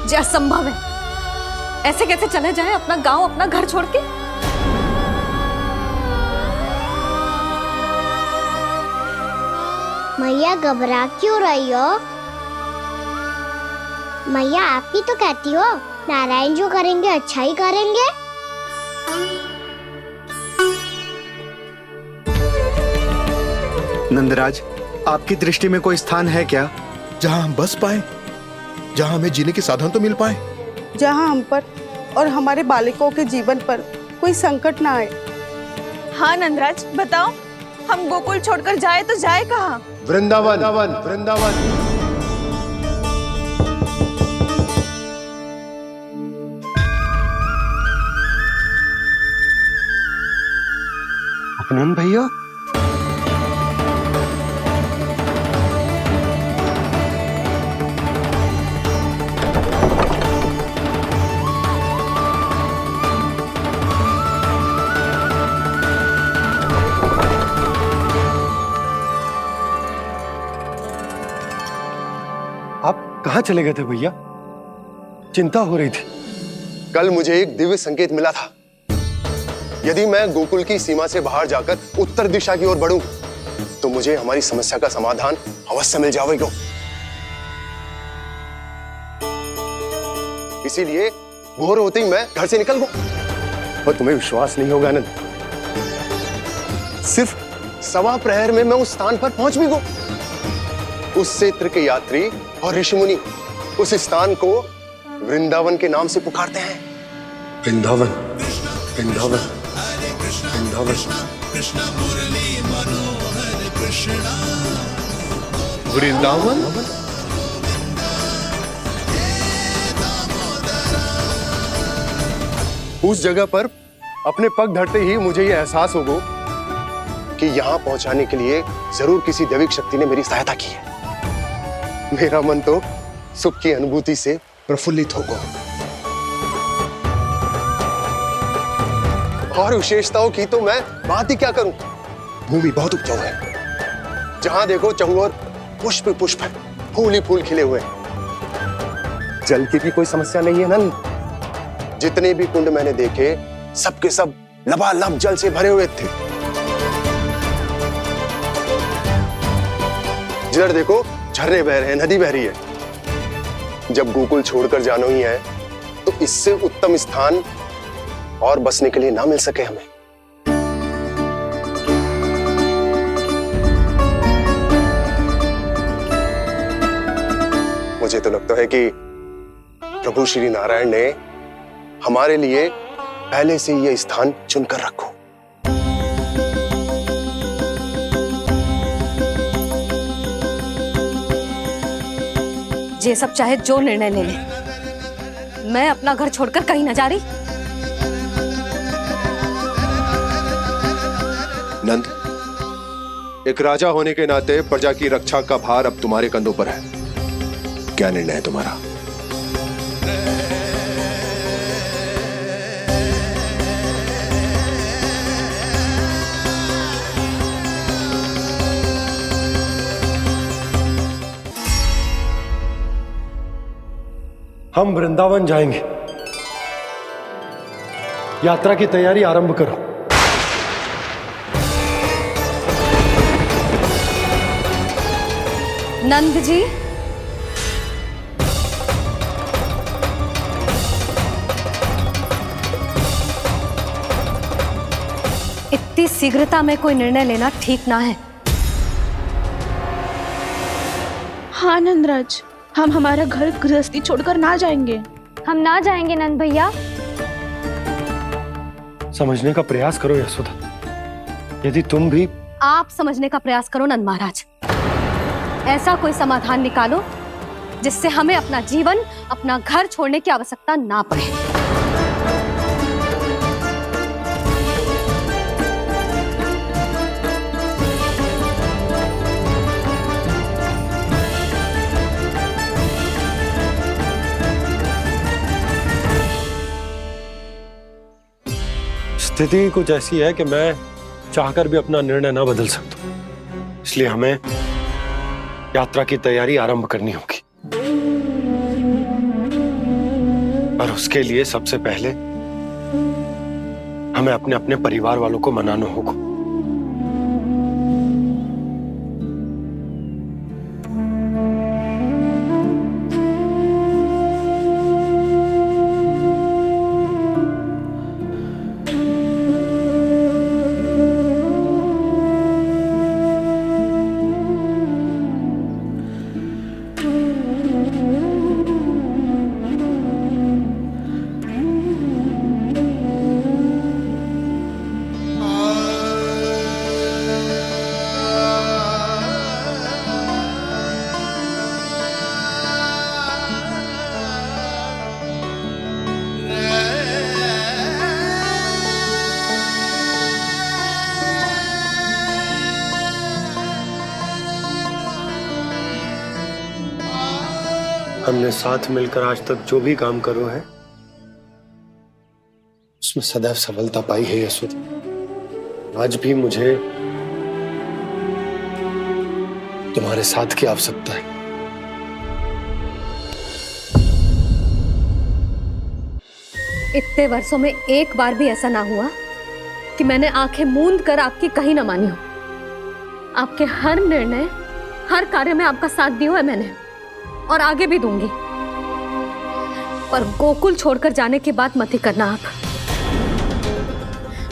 जो असंभव है। ऐसे कैसे चले जाएं अपना गांव, अपना घर छोड़ के? मैया घबरा क्यों रही हो? मैया आप ही तो कहती हो नारायण जो करेंगे अच्छा ही करेंगे। नंदराज, आपकी दृष्टि में कोई स्थान है क्या जहां हम बस पाए, जहां हमें जीने के साधन तो मिल पाए, जहाँ हम पर और हमारे बालकों के जीवन पर कोई संकट ना आए? हाँ नंदराज, बताओ, हम गोकुल छोड़कर जाए तो जाए कहाँ? वृंदावन, वृंदावन। अपनन भैया, आप कहाँ चले गए थे भैया? चिंता हो रही थी। कल मुझे एक दिव्य संकेत मिला था। यदि मैं गोकुल की सीमा से बाहर जाकर उत्तर दिशा की ओर बढ़ूं, तो मुझे हमारी समस्या का समाधान अवश्य मिल जाएगा। इसीलिए भोर होते ही मैं घर से निकल गया। और तुम्हें विश्वास नहीं होगा आनंद, सिर्फ 1.25 प्रहर में मैं उस स्थान पर पहुंच भी गया। उस क्षेत्र के यात्री और ऋषिमुनि उस स्थान को वृंदावन के नाम से पुकारते हैं। वृंदावन, वृंदावन, वृंदावन। वृंदावन? उस जगह पर अपने पग धरते ही मुझे यह एहसास होगा कि यहां पहुंचाने के लिए जरूर किसी दैविक शक्ति ने मेरी सहायता की है। मेरा मन तो सुख की अनुभूति से प्रफुल्लित होगा। और विशेषताओं की तो मैं बात ही क्या करूं। भूमि बहुत उपजाऊ है, जहां देखो चहुओर पुष्प पुष्प है, फूल ही फूल खिले हुए हैं। जल की भी कोई समस्या नहीं है नंद। जितने भी कुंड मैंने देखे, सबके सब लबालब जल से भरे हुए थे। जिधर देखो झरने बह रहे हैं, नदी बह रही है। जब गोकुल छोड़कर जाना ही है, तो इससे उत्तम स्थान और बसने के लिए ना मिल सके हमें। मुझे तो लगता है कि प्रभु श्री नारायण ने हमारे लिए पहले से यह स्थान चुनकर रखो। ये सब चाहे जो निर्णय ले ले, मैं अपना घर छोड़कर कहीं न जा रही। नंद, एक राजा होने के नाते प्रजा की रक्षा का भार अब तुम्हारे कंधों पर है। क्या निर्णय है तुम्हारा? हम वृंदावन जाएंगे। यात्रा की तैयारी आरंभ करो। नंद जी, इतनी शीघ्रता में कोई निर्णय लेना ठीक ना है। हाँ नंदराज, हम हमारा घर गृहस्थी छोड़कर ना जाएंगे। हम ना जाएंगे नंद भैया। समझने का प्रयास करो यशोदा। यदि तुम भी आप समझने का प्रयास करो नंद महाराज। ऐसा कोई समाधान निकालो जिससे हमें अपना जीवन, अपना घर छोड़ने की आवश्यकता ना पड़े। स्थिति कुछ ऐसी है कि मैं चाहकर भी अपना निर्णय ना बदल सकता, इसलिए हमें यात्रा की तैयारी आरंभ करनी होगी। और उसके लिए सबसे पहले हमें अपने अपने परिवार वालों को मनाना होगा। हमने साथ मिलकर आज तक जो भी काम करो है उसमें सदैव सफलता पाई है यशोदा। आज भी मुझे तुम्हारे साथ की आवश्यकता है। इतने वर्षों में एक बार भी ऐसा ना हुआ कि मैंने आंखें मूंद कर आपकी कहीं ना मानी हो। आपके हर निर्णय, हर कार्य में आपका साथ दिया है मैंने, और आगे भी दूंगी। पर गोकुल छोड़कर जाने की बात मत ही करना आप।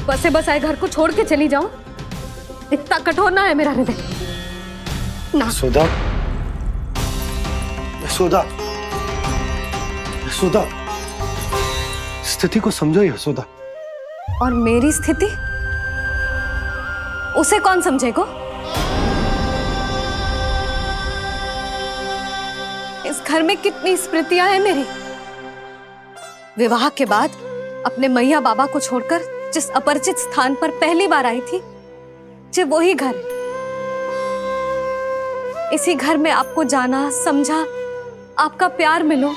बसे बसाए घर को छोड़ के चली जाऊं, इतना कठोर ना है मेरा हृदय ना। यशोदा, यशोदा, यशोदा, स्थिति को समझो यशोदा। और मेरी स्थिति उसे कौन समझेगा? इस घर में कितनी स्मृतियां हैं मेरी। विवाह के बाद अपने मैया बाबा को छोड़कर जिस अपरिचित स्थान पर पहली बार आई थी, जो वही घर। इसी घर में आपको जाना, समझा, आपका प्यार मिलो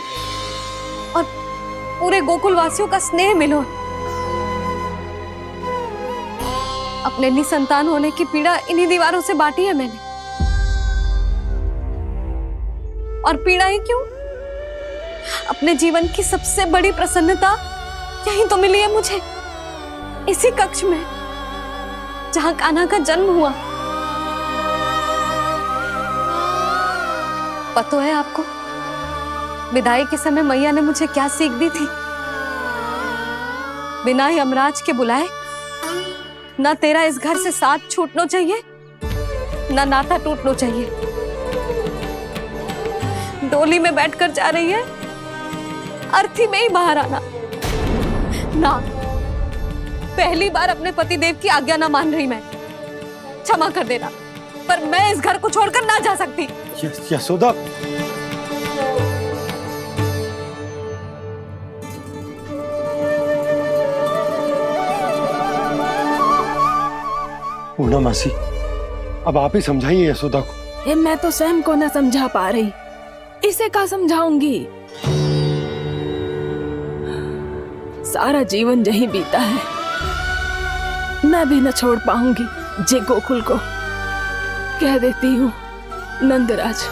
और पूरे गोकुल वासियों का स्नेह मिलो। अपने निसंतान होने की पीड़ा इन्हीं दीवारों से बांटी है मैंने। और पीड़ा ही क्यों? अपने जीवन की सबसे बड़ी प्रसन्नता यही तो मिली है मुझे, इसी कक्ष में जहां कान्हा का जन्म हुआ। पता है आपको विदाई के समय मैया ने मुझे क्या सीख दी थी? बिना यमराज के बुलाए ना तेरा इस घर से साथ छूटना चाहिए, ना नाता टूटना चाहिए। डोली में बैठकर जा रही है, अर्थी में ही बाहर आना ना। पहली बार अपने पति देव की आज्ञा ना मान रही मैं, क्षमा कर देना, पर मैं इस घर को छोड़कर ना जा सकती। यशोदा, पूर्णा मासी, अब आप ही समझाइए यशोदा को। ये मैं तो स्वयं को न समझा पा रही, इसे क्या समझाऊंगी? सारा जीवन यही बीता है, मैं भी न छोड़ पाऊंगी जे गोकुल को। कह देती हूँ नंदराज।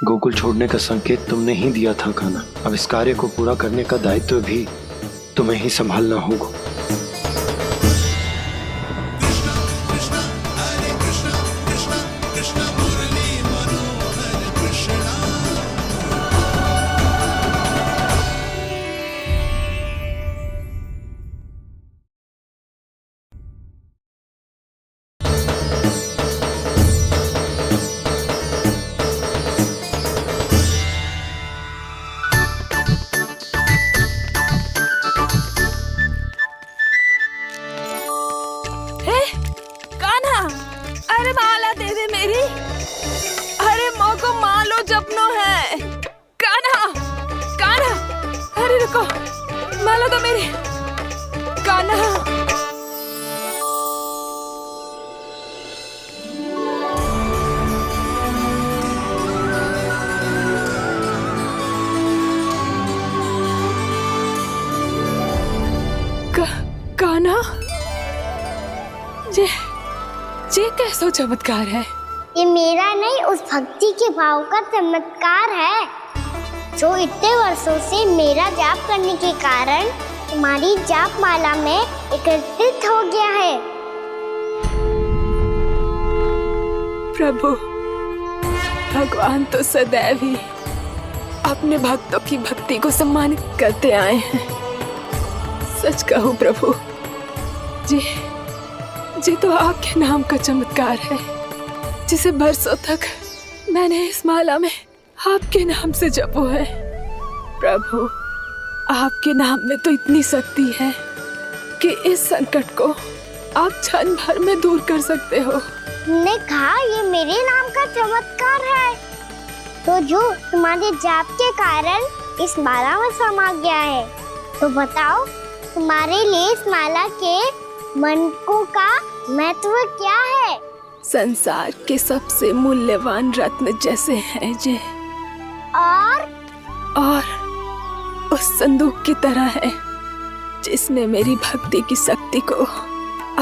गोकुल छोड़ने का संकेत तुमने ही दिया था कान्हा। अब इस कार्य को पूरा करने का दायित्व भी तुम्हें ही संभालना होगा। अरे माला दे दे मेरी। अरे माँ को मालो जपनो है। कान्हा, कान्हा, अरे रुको, माला तो मेरी। कान्हा। कान्हा, ये कैसा चमत्कार है? ये मेरा नहीं, उस भक्ति के भाव का चमत्कार है जो इतने वर्षों से मेरा जाप करने के कारण तुम्हारी जाप माला में एकत्रित हो गया है। प्रभु, भगवान तो सदैव ही अपने भक्तों की भक्ति को सम्मानित करते आए हैं। सच कहूं प्रभु, जी तो आपके नाम का चमत्कार है, जिसे बरसों तक मैंने इस माला में आपके नाम से जपो है। प्रभु, आपके नाम में तो इतनी शक्ति है कि इस संकट को आप क्षण भर में दूर कर सकते हो। तुमने कहा ये मेरे नाम का चमत्कार है, तो जो तुम्हारे जाप के कारण इस माला में समा गया है, तो बताओ तुम्हारे लिए इस माला के मनकों का महत्व क्या है? संसार के सबसे मूल्यवान रत्न जैसे हैं जे, और उस संदूक की तरह है जिसने मेरी भक्ति की शक्ति को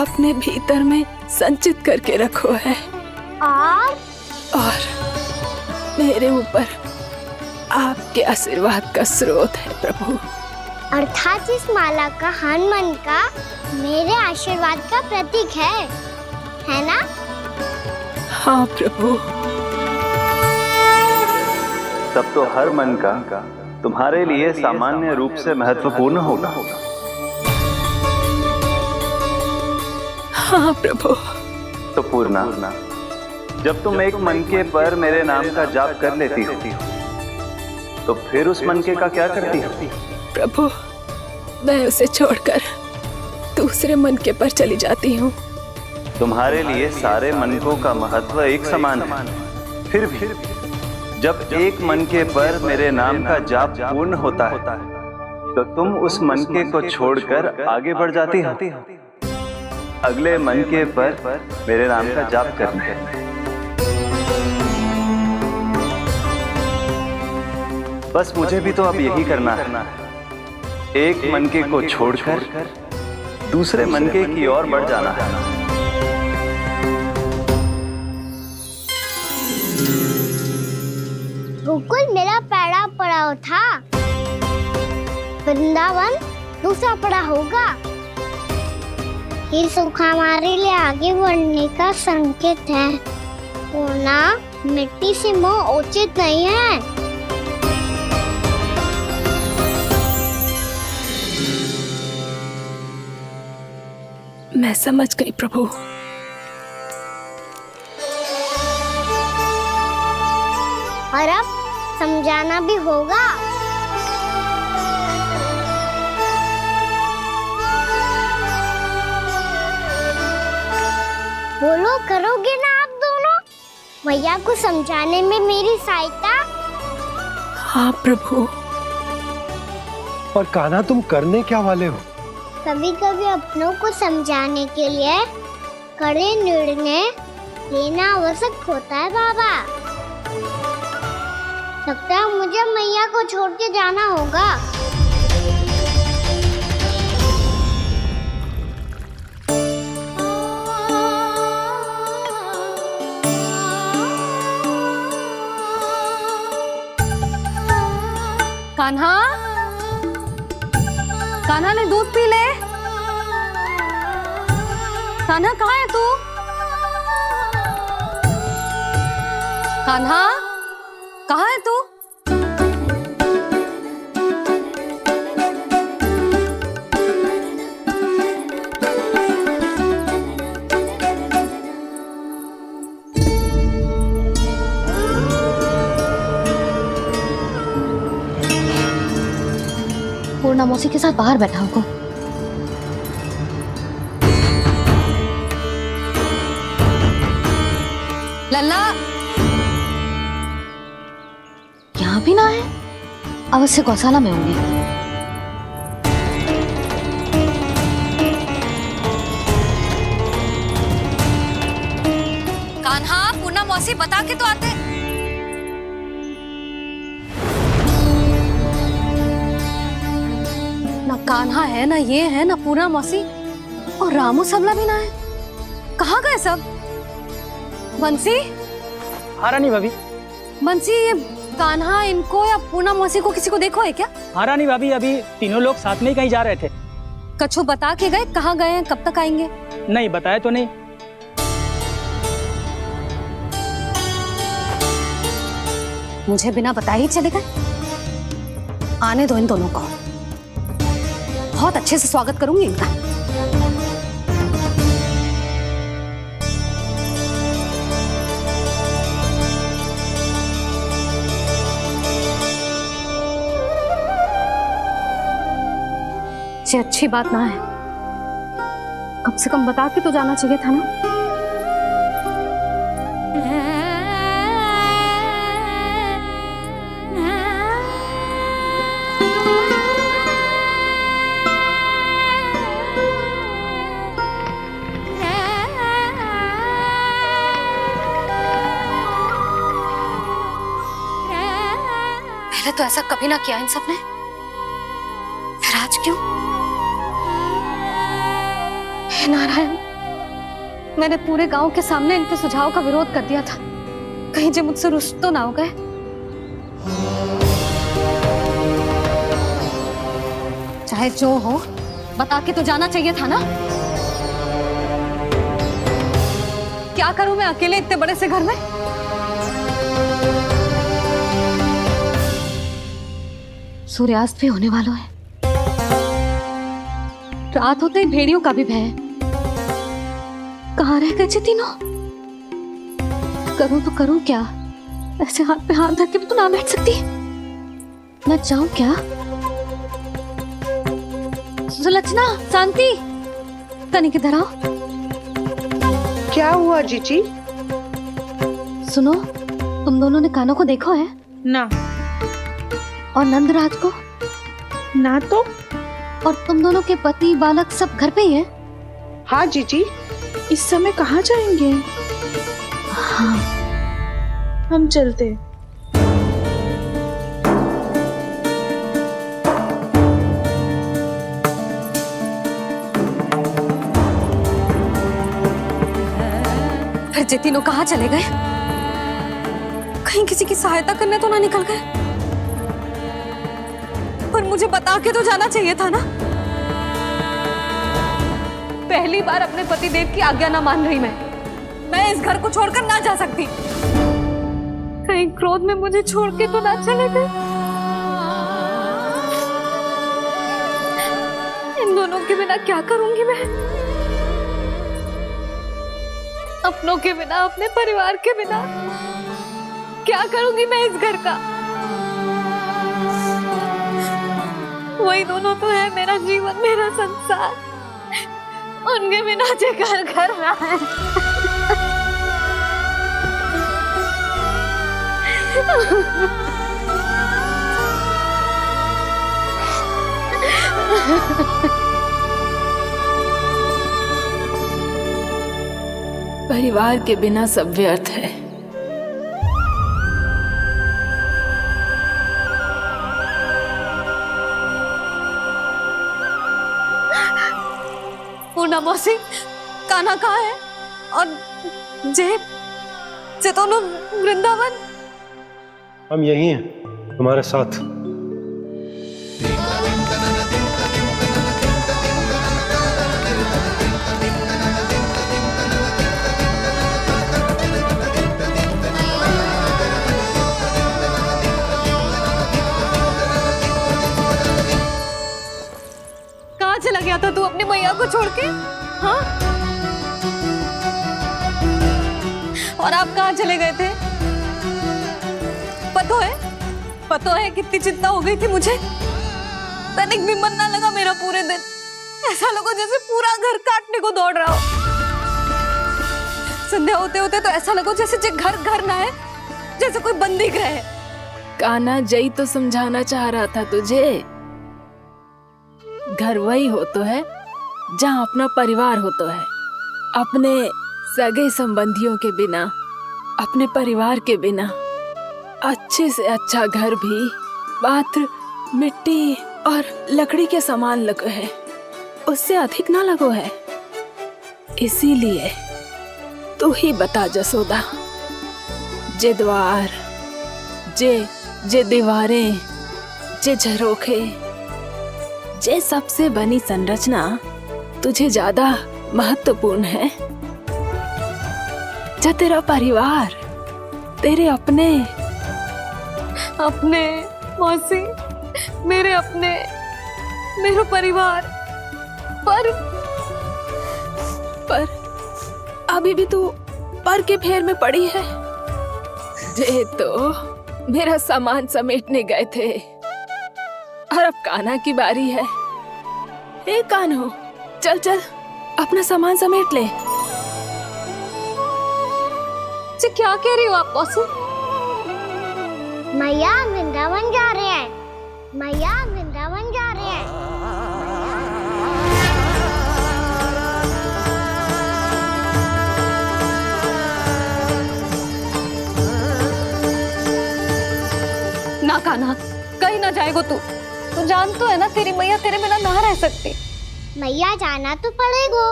अपने भीतर में संचित करके रखो है। और मेरे ऊपर आपके आशीर्वाद का स्रोत है प्रभु। अर्थात इस माला का हनुमान का मेरे आशीर्वाद का प्रतीक है ना? हाँ प्रभु। तब तो हर मन का तुम्हारे लिए सामान्य रूप से महत्वपूर्ण होगा। हाँ प्रभु। तो पूर्णा, जब तुम एक मनके पर मेरे नाम का जाप कर लेती हो, तो फिर उस मनके का क्या करती हो? प्रभु, मैं उसे छोड़कर दूसरे मनके पर चली जाती हूँ। तुम्हारे लिए सारे मनकों का महत्व एक समान है। फिर भी जब एक मनके पर मेरे नाम का जाप पूर्ण होता है, तो तुम उस मनके को छोड़कर आगे बढ़ जाती हो अगले मनके पर मेरे नाम का जाप करने। बस मुझे भी तो अब यही करना है, एक मनके को छोड़कर दूसरे मनके की ओर बढ़ जाना है। गोकुल मेरा पहला पड़ाव था, वृंदावन दूसरा पड़ा होगा। ये सुख हमारे लिए आगे बढ़ने का संकेत है, वरना मिट्टी से मोह उचित नहीं है। मैं समझ गई प्रभु। और अब समझाना भी होगा। बोलो, करोगे ना आप दोनों? भैया को समझाने में मेरी सहायता? हाँ प्रभु। पर कान्हा, तुम करने क्या वाले हो? कभी कभी अपनों को समझाने के लिए कड़े निर्णय लेना आवश्यक होता है बाबा। लगता है मुझे मैया को छोड़ के जाना होगा। कान्हा, कान्हा ने दूध पी ले। कान्हा कहाँ है तू? कान्हा, कहाँ है तू? पूर्णा मौसी के साथ बाहर बैठा होगा। लल्ला यहाँ भी ना है, अवश्य गौशाला में होंगे। कान्हा, पूना मौसी बता के तो आते। ना कान्हा है, ना ये है, ना पूना मौसी, और रामू सबला भी ना है। कहाँ गए सब? बंसी? हाँ रानी भाभी। बंसी, ये कान्हा इनको या पूना मौसी को किसी को देखो है क्या? हाँ रानी भाभी, अभी तीनों लोग साथ में ही कहीं जा रहे थे। कछु बता के गए कहाँ गए हैं, कब तक आएंगे? नहीं बताया तो नहीं। मुझे बिना बताए ही चले गए? आने दो इन दोनों को, बहुत अच्छे से स्वागत करूंगी इनका। ये अच्छी बात ना है, कम से कम बता के तो जाना चाहिए था ना। पहले तो ऐसा कभी ना किया इन सब ने, फिर आज क्यों? हे नारायण, मैंने पूरे गांव के सामने इनके सुझाव का विरोध कर दिया था, कहीं जो मुझसे रुष्ट तो ना हो गए। चाहे जो हो, बता के तो जाना चाहिए था ना। क्या करूं मैं अकेले इतने बड़े से घर में? सूर्यास्त भी होने वाला है, रात होते ही भेड़ियों का भी भय है। कहाँ रह गए तीनों? करूं तो करूं क्या? ऐसे हाथ पे हाथ धर के भी तो ना बैठ सकती। मैं जाऊं क्या? सुलक्षणा, शांति, तनिक इधर आओ। क्या हुआ जीजी? सुनो, तुम दोनों ने कानों को देखो है? ना। और नंदराज को? ना तो। और तुम दोनों के पति बालक सब घर पे ही हैं? हाँ जीजी, इस समय कहाँ जाएंगे? हाँ, हम चलते। फिर ये तीनों कहाँ चले गए? कहीं किसी की सहायता करने तो ना निकल गए? पर मुझे बता के तो जाना चाहिए था ना। पहली बार अपने पतिदेव की आज्ञा ना मान रही मैं इस घर को छोड़कर ना जा सकती। कहीं क्रोध में मुझे छोड़ के तो ना चले गए। इन दोनों के बिना क्या करूंगी मैं? अपनों के बिना, अपने परिवार के बिना क्या करूंगी मैं इस घर का? वही दोनों तो है मेरा जीवन, मेरा संसार। उनके बिना जे घर घर रहा है। परिवार के बिना सब व्यर्थ है। पूना मौसी, कान्हा कहाँ है? और जे दोनों वृंदावन? हम यही हैं, तुम्हारे साथ। कहाँ चला गया था तू अपनी मैया को छोड़ के? हाँ? और आप कहाँ चले गए थे? पता है कितनी चिंता हो गई थी मुझे। तनिक भी मन ना लगा मेरा पूरे दिन। ऐसा लगा जैसे पूरा घर काटने को दौड़ रहा हो। संध्या होते होते तो ऐसा लगो जैसे जे घर घर ना है, जैसे कोई बंदी गृह है। कान्हा जई तो समझाना चाह रहा था तुझे। घर वही हो तो है जहाँ अपना परिवार हो तो है। अपने सगे संबंधियों के बिना, अपने परिवार के बिना अच्छे से अच्छा घर भी मात्र मिट्टी और लकड़ी के समान लगो है, उससे अधिक ना लगो है। इसीलिए तू ही बता जसोदा, जे द्वार, जे दीवारें, जे झरोखे, जे सबसे बनी संरचना तुझे ज्यादा महत्वपूर्ण है? जा तेरा परिवार, तेरे अपने मौसी, मेरे अपने, मेरा परिवार, पर अभी भी तू पर के फेर में पड़ी है। जे तो मेरा सामान समेटने गए थे और अब कान्हा की बारी है। ए कान्हो, चल चल अपना सामान समेट ले। जी क्या कह रही हो आप मौसी? मैया वृंदावन जा रहे हैं, मैया वृंदावन जा रहे हैं। ना कान्हा, कहीं ना जाएगो तू जान तो है ना तेरी मैया तेरे बिना ना रह सकती। मैया जाना तो पड़ेगा,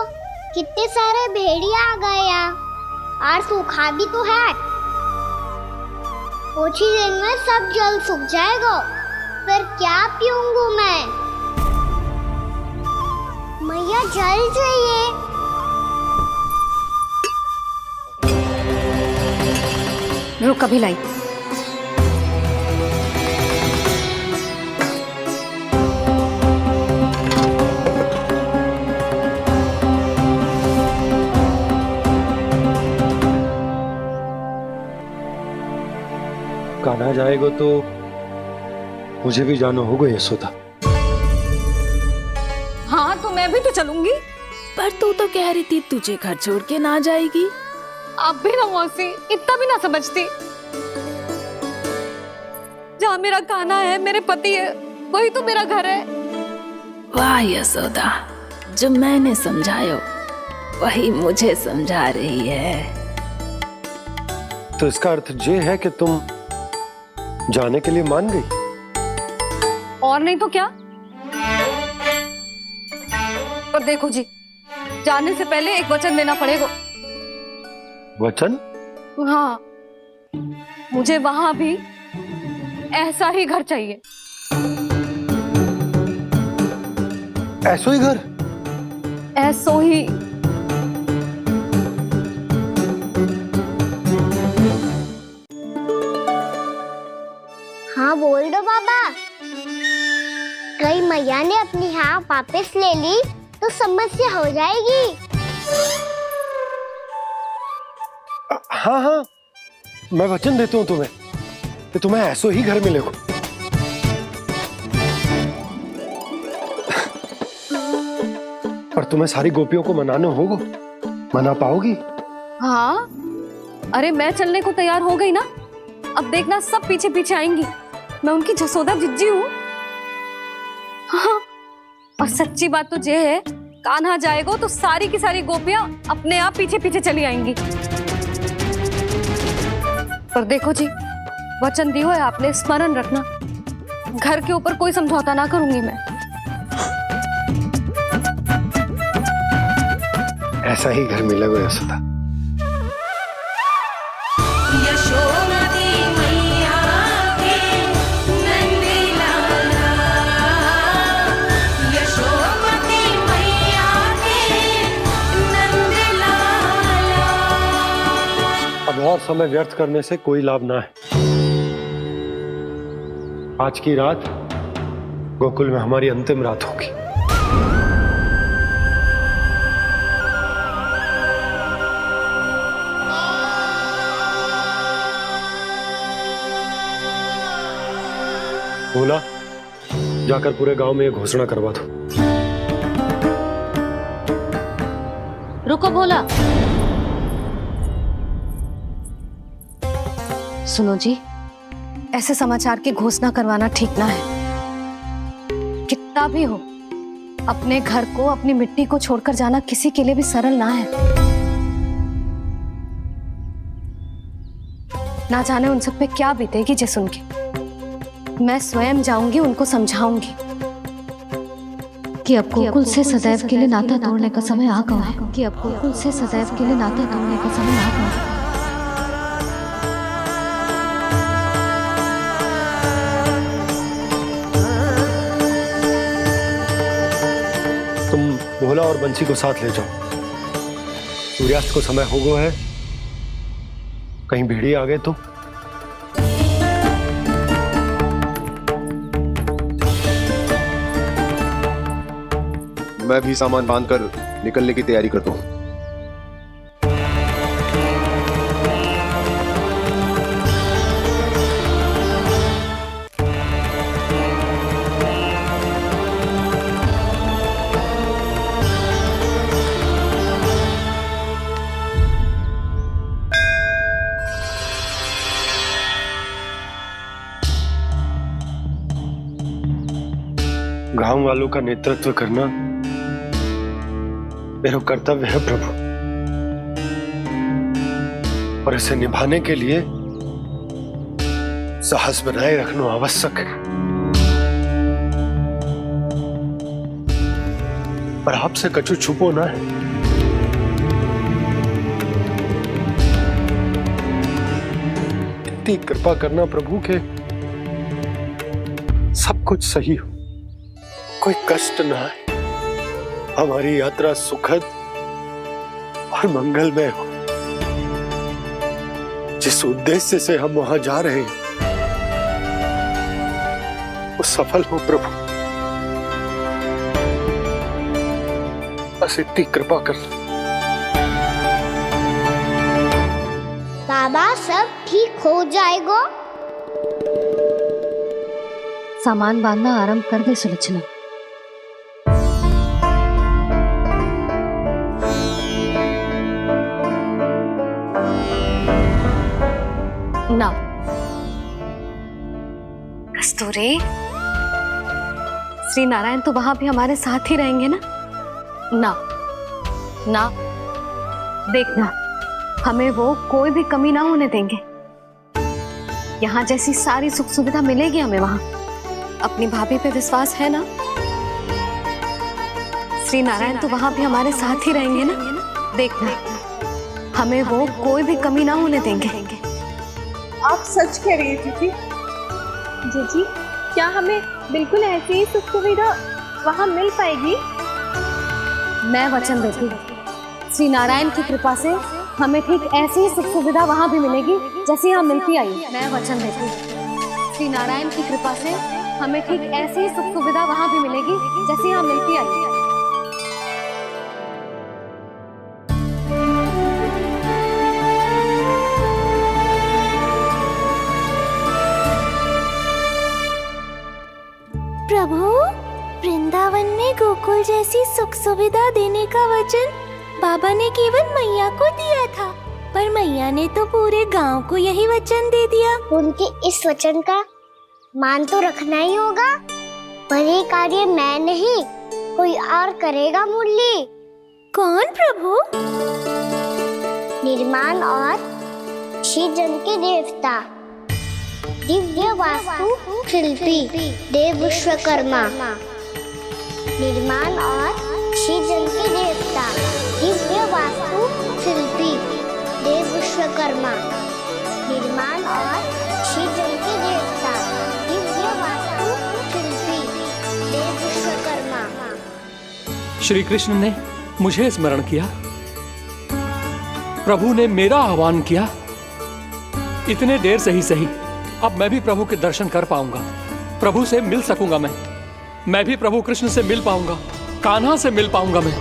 कितने सारे भेड़िया आ गए यहाँ और सूखा भी तो है। कुछ ही दिन में सब जल सूख जाएगा, फिर क्या पीऊंगा मैं? मैया जल चाहिए। रुक अभी लाई। कान्हा जाएगा तो मुझे भी जाना होगा यशोदा। हाँ तो मैं भी तो चलूंगी। पर तू तो कह रही थी तुझे घर छोड़ के ना जाएगी। आप भी ना मौसी, इतना भी ना समझती। जहाँ मेरा कान्हा है, मेरे पति है, वही तो मेरा घर है। वाह यशोदा, जो मैंने समझायो वही मुझे समझा रही है। तो इसका अर्थ ये है कि तुम जाने के लिए मान गई? और नहीं तो क्या। और देखो जी, जाने से पहले एक वचन देना पड़ेगा। वचन? हाँ, मुझे वहां भी ऐसा ही घर चाहिए। ऐसो ही घर? ऐसो ही। हाँ बोल दो बाबा। कहीं मैया ने अपनी हाँ वापस ले ली तो समस्या हो जाएगी। हाँ हाँ, मैं वचन देता हूँ तुम्हें कि तुम्हें ऐसो ही घर मिलेगा। पर तुम्हें सारी गोपियों को मनाना होगा। मना पाओगी? हाँ, अरे मैं चलने को तैयार हो गई ना। अब देखना सब पीछे पीछे आएंगी। मैं उनकी जसोदा जिज्जी हूँ। हाँ, और सच्ची बात तो ये है, कान्हा जाएगा तो सारी की सारी गोपियां अपने आप पीछे पीछे चली आएंगी। पर देखो जी, वचन दियो है आपने, स्मरण रखना। घर के ऊपर कोई समझौता ना करूंगी मैं। ऐसा ही घर मिलेगा यशोदा। अब और समय व्यर्थ करने से कोई लाभ ना है। आज की रात गोकुल में हमारी अंतिम रात होगी। बोला, जाकर पूरे गांव में ये घोषणा करवा दो। रुको भोला, सुनो जी, ऐसे समाचार की घोषणा करवाना ठीक ना है। कितना भी हो, अपने घर को, अपनी मिट्टी को छोड़कर जाना किसी के लिए भी सरल ना है। ना जाने उन सब पे क्या बीतेगी जे सुन के। मैं स्वयं जाऊंगी, उनको समझाऊंगी कि अब गोकुल से सदैव के लिए नाता तोड़ने का समय आ गया है, कि अब गोकुल से सदैव के लिए नाता तोड़ने का समय आ गया है। तुम भोला और बंसी को साथ ले जाओ। सूर्यास्त को समय हो गया है, कहीं भेड़िए आ गए तो। मैं भी सामान बांधकर निकलने की तैयारी करता हूं। गांव वालों का नेतृत्व करना मेरा कर्तव्य है प्रभु, और इसे निभाने के लिए साहस बनाए रखना आवश्यक है। पर आपसे कछु छुपो ना है। इतनी कृपा करना प्रभु के सब कुछ सही हो, कोई कष्ट ना है, हमारी यात्रा सुखद और मंगलमय हो। जिस उद्देश्य से हम वहां जा रहे हैं वो सफल हो प्रभु, बस इतनी कृपा कर। बाबा सब ठीक हो जाएगा। सामान बांधना आरंभ कर दे सुलोचना। ना कस्तूरी, श्री नारायण तो वहां भी हमारे साथ ही रहेंगे ना? ना ना, देखना, हमें वो कोई भी कमी ना होने देंगे। यहाँ जैसी सारी सुख सुविधा मिलेगी हमें वहां। अपनी भाभी पे विश्वास है ना? श्री नारायण तो वहां भी हमारे साथ ही रहेंगे ना? देखना, हमें वो कोई भी कमी ना होने देंगे। आप सच कह रही है दीदी। जीजी, क्या हमें बिल्कुल ऐसी ही सुख सुविधा वहाँ मिल पाएगी? मैं वचन देती हूँ, श्री नारायण की कृपा से हमें ठीक ऐसी ही सुख सुविधा वहाँ भी मिलेगी जैसी यहाँ मिलती आई। मैं वचन देती हूँ, श्री नारायण की कृपा से हमें ठीक ऐसी ही सुख सुविधा वहाँ भी मिलेगी जैसी यहाँ मिलती आई। प्रभु, वृंदावन में गोकुल जैसी सुख सुविधा देने का वचन बाबा ने केवल मैया को दिया था, पर मैया ने तो पूरे गांव को यही वचन दे दिया। उनके इस वचन का मान तो रखना ही होगा, पर ये कार्य मैं नहीं, कोई और करेगा। मुरली कौन प्रभु? निर्माण और सृजन के देवता, दिव्य वास्तु शिल्पी देव विश्वकर्मा। निर्माण और सृजन के देवता, दिव्य वास्तु शिल्पी देव विश्वकर्मा। निर्माण और सृजन के देवता, दिव्य वास्तु शिल्पी देव विश्वकर्मा। श्री कृष्ण ने मुझे स्मरण किया, प्रभु ने मेरा आह्वान किया। इतने देर से ही सही, अब मैं भी प्रभु के दर्शन कर पाऊंगा, प्रभु से मिल सकूंगा। मैं भी प्रभु कृष्ण से मिल पाऊंगा, कान्हा से मिल पाऊंगा मैं।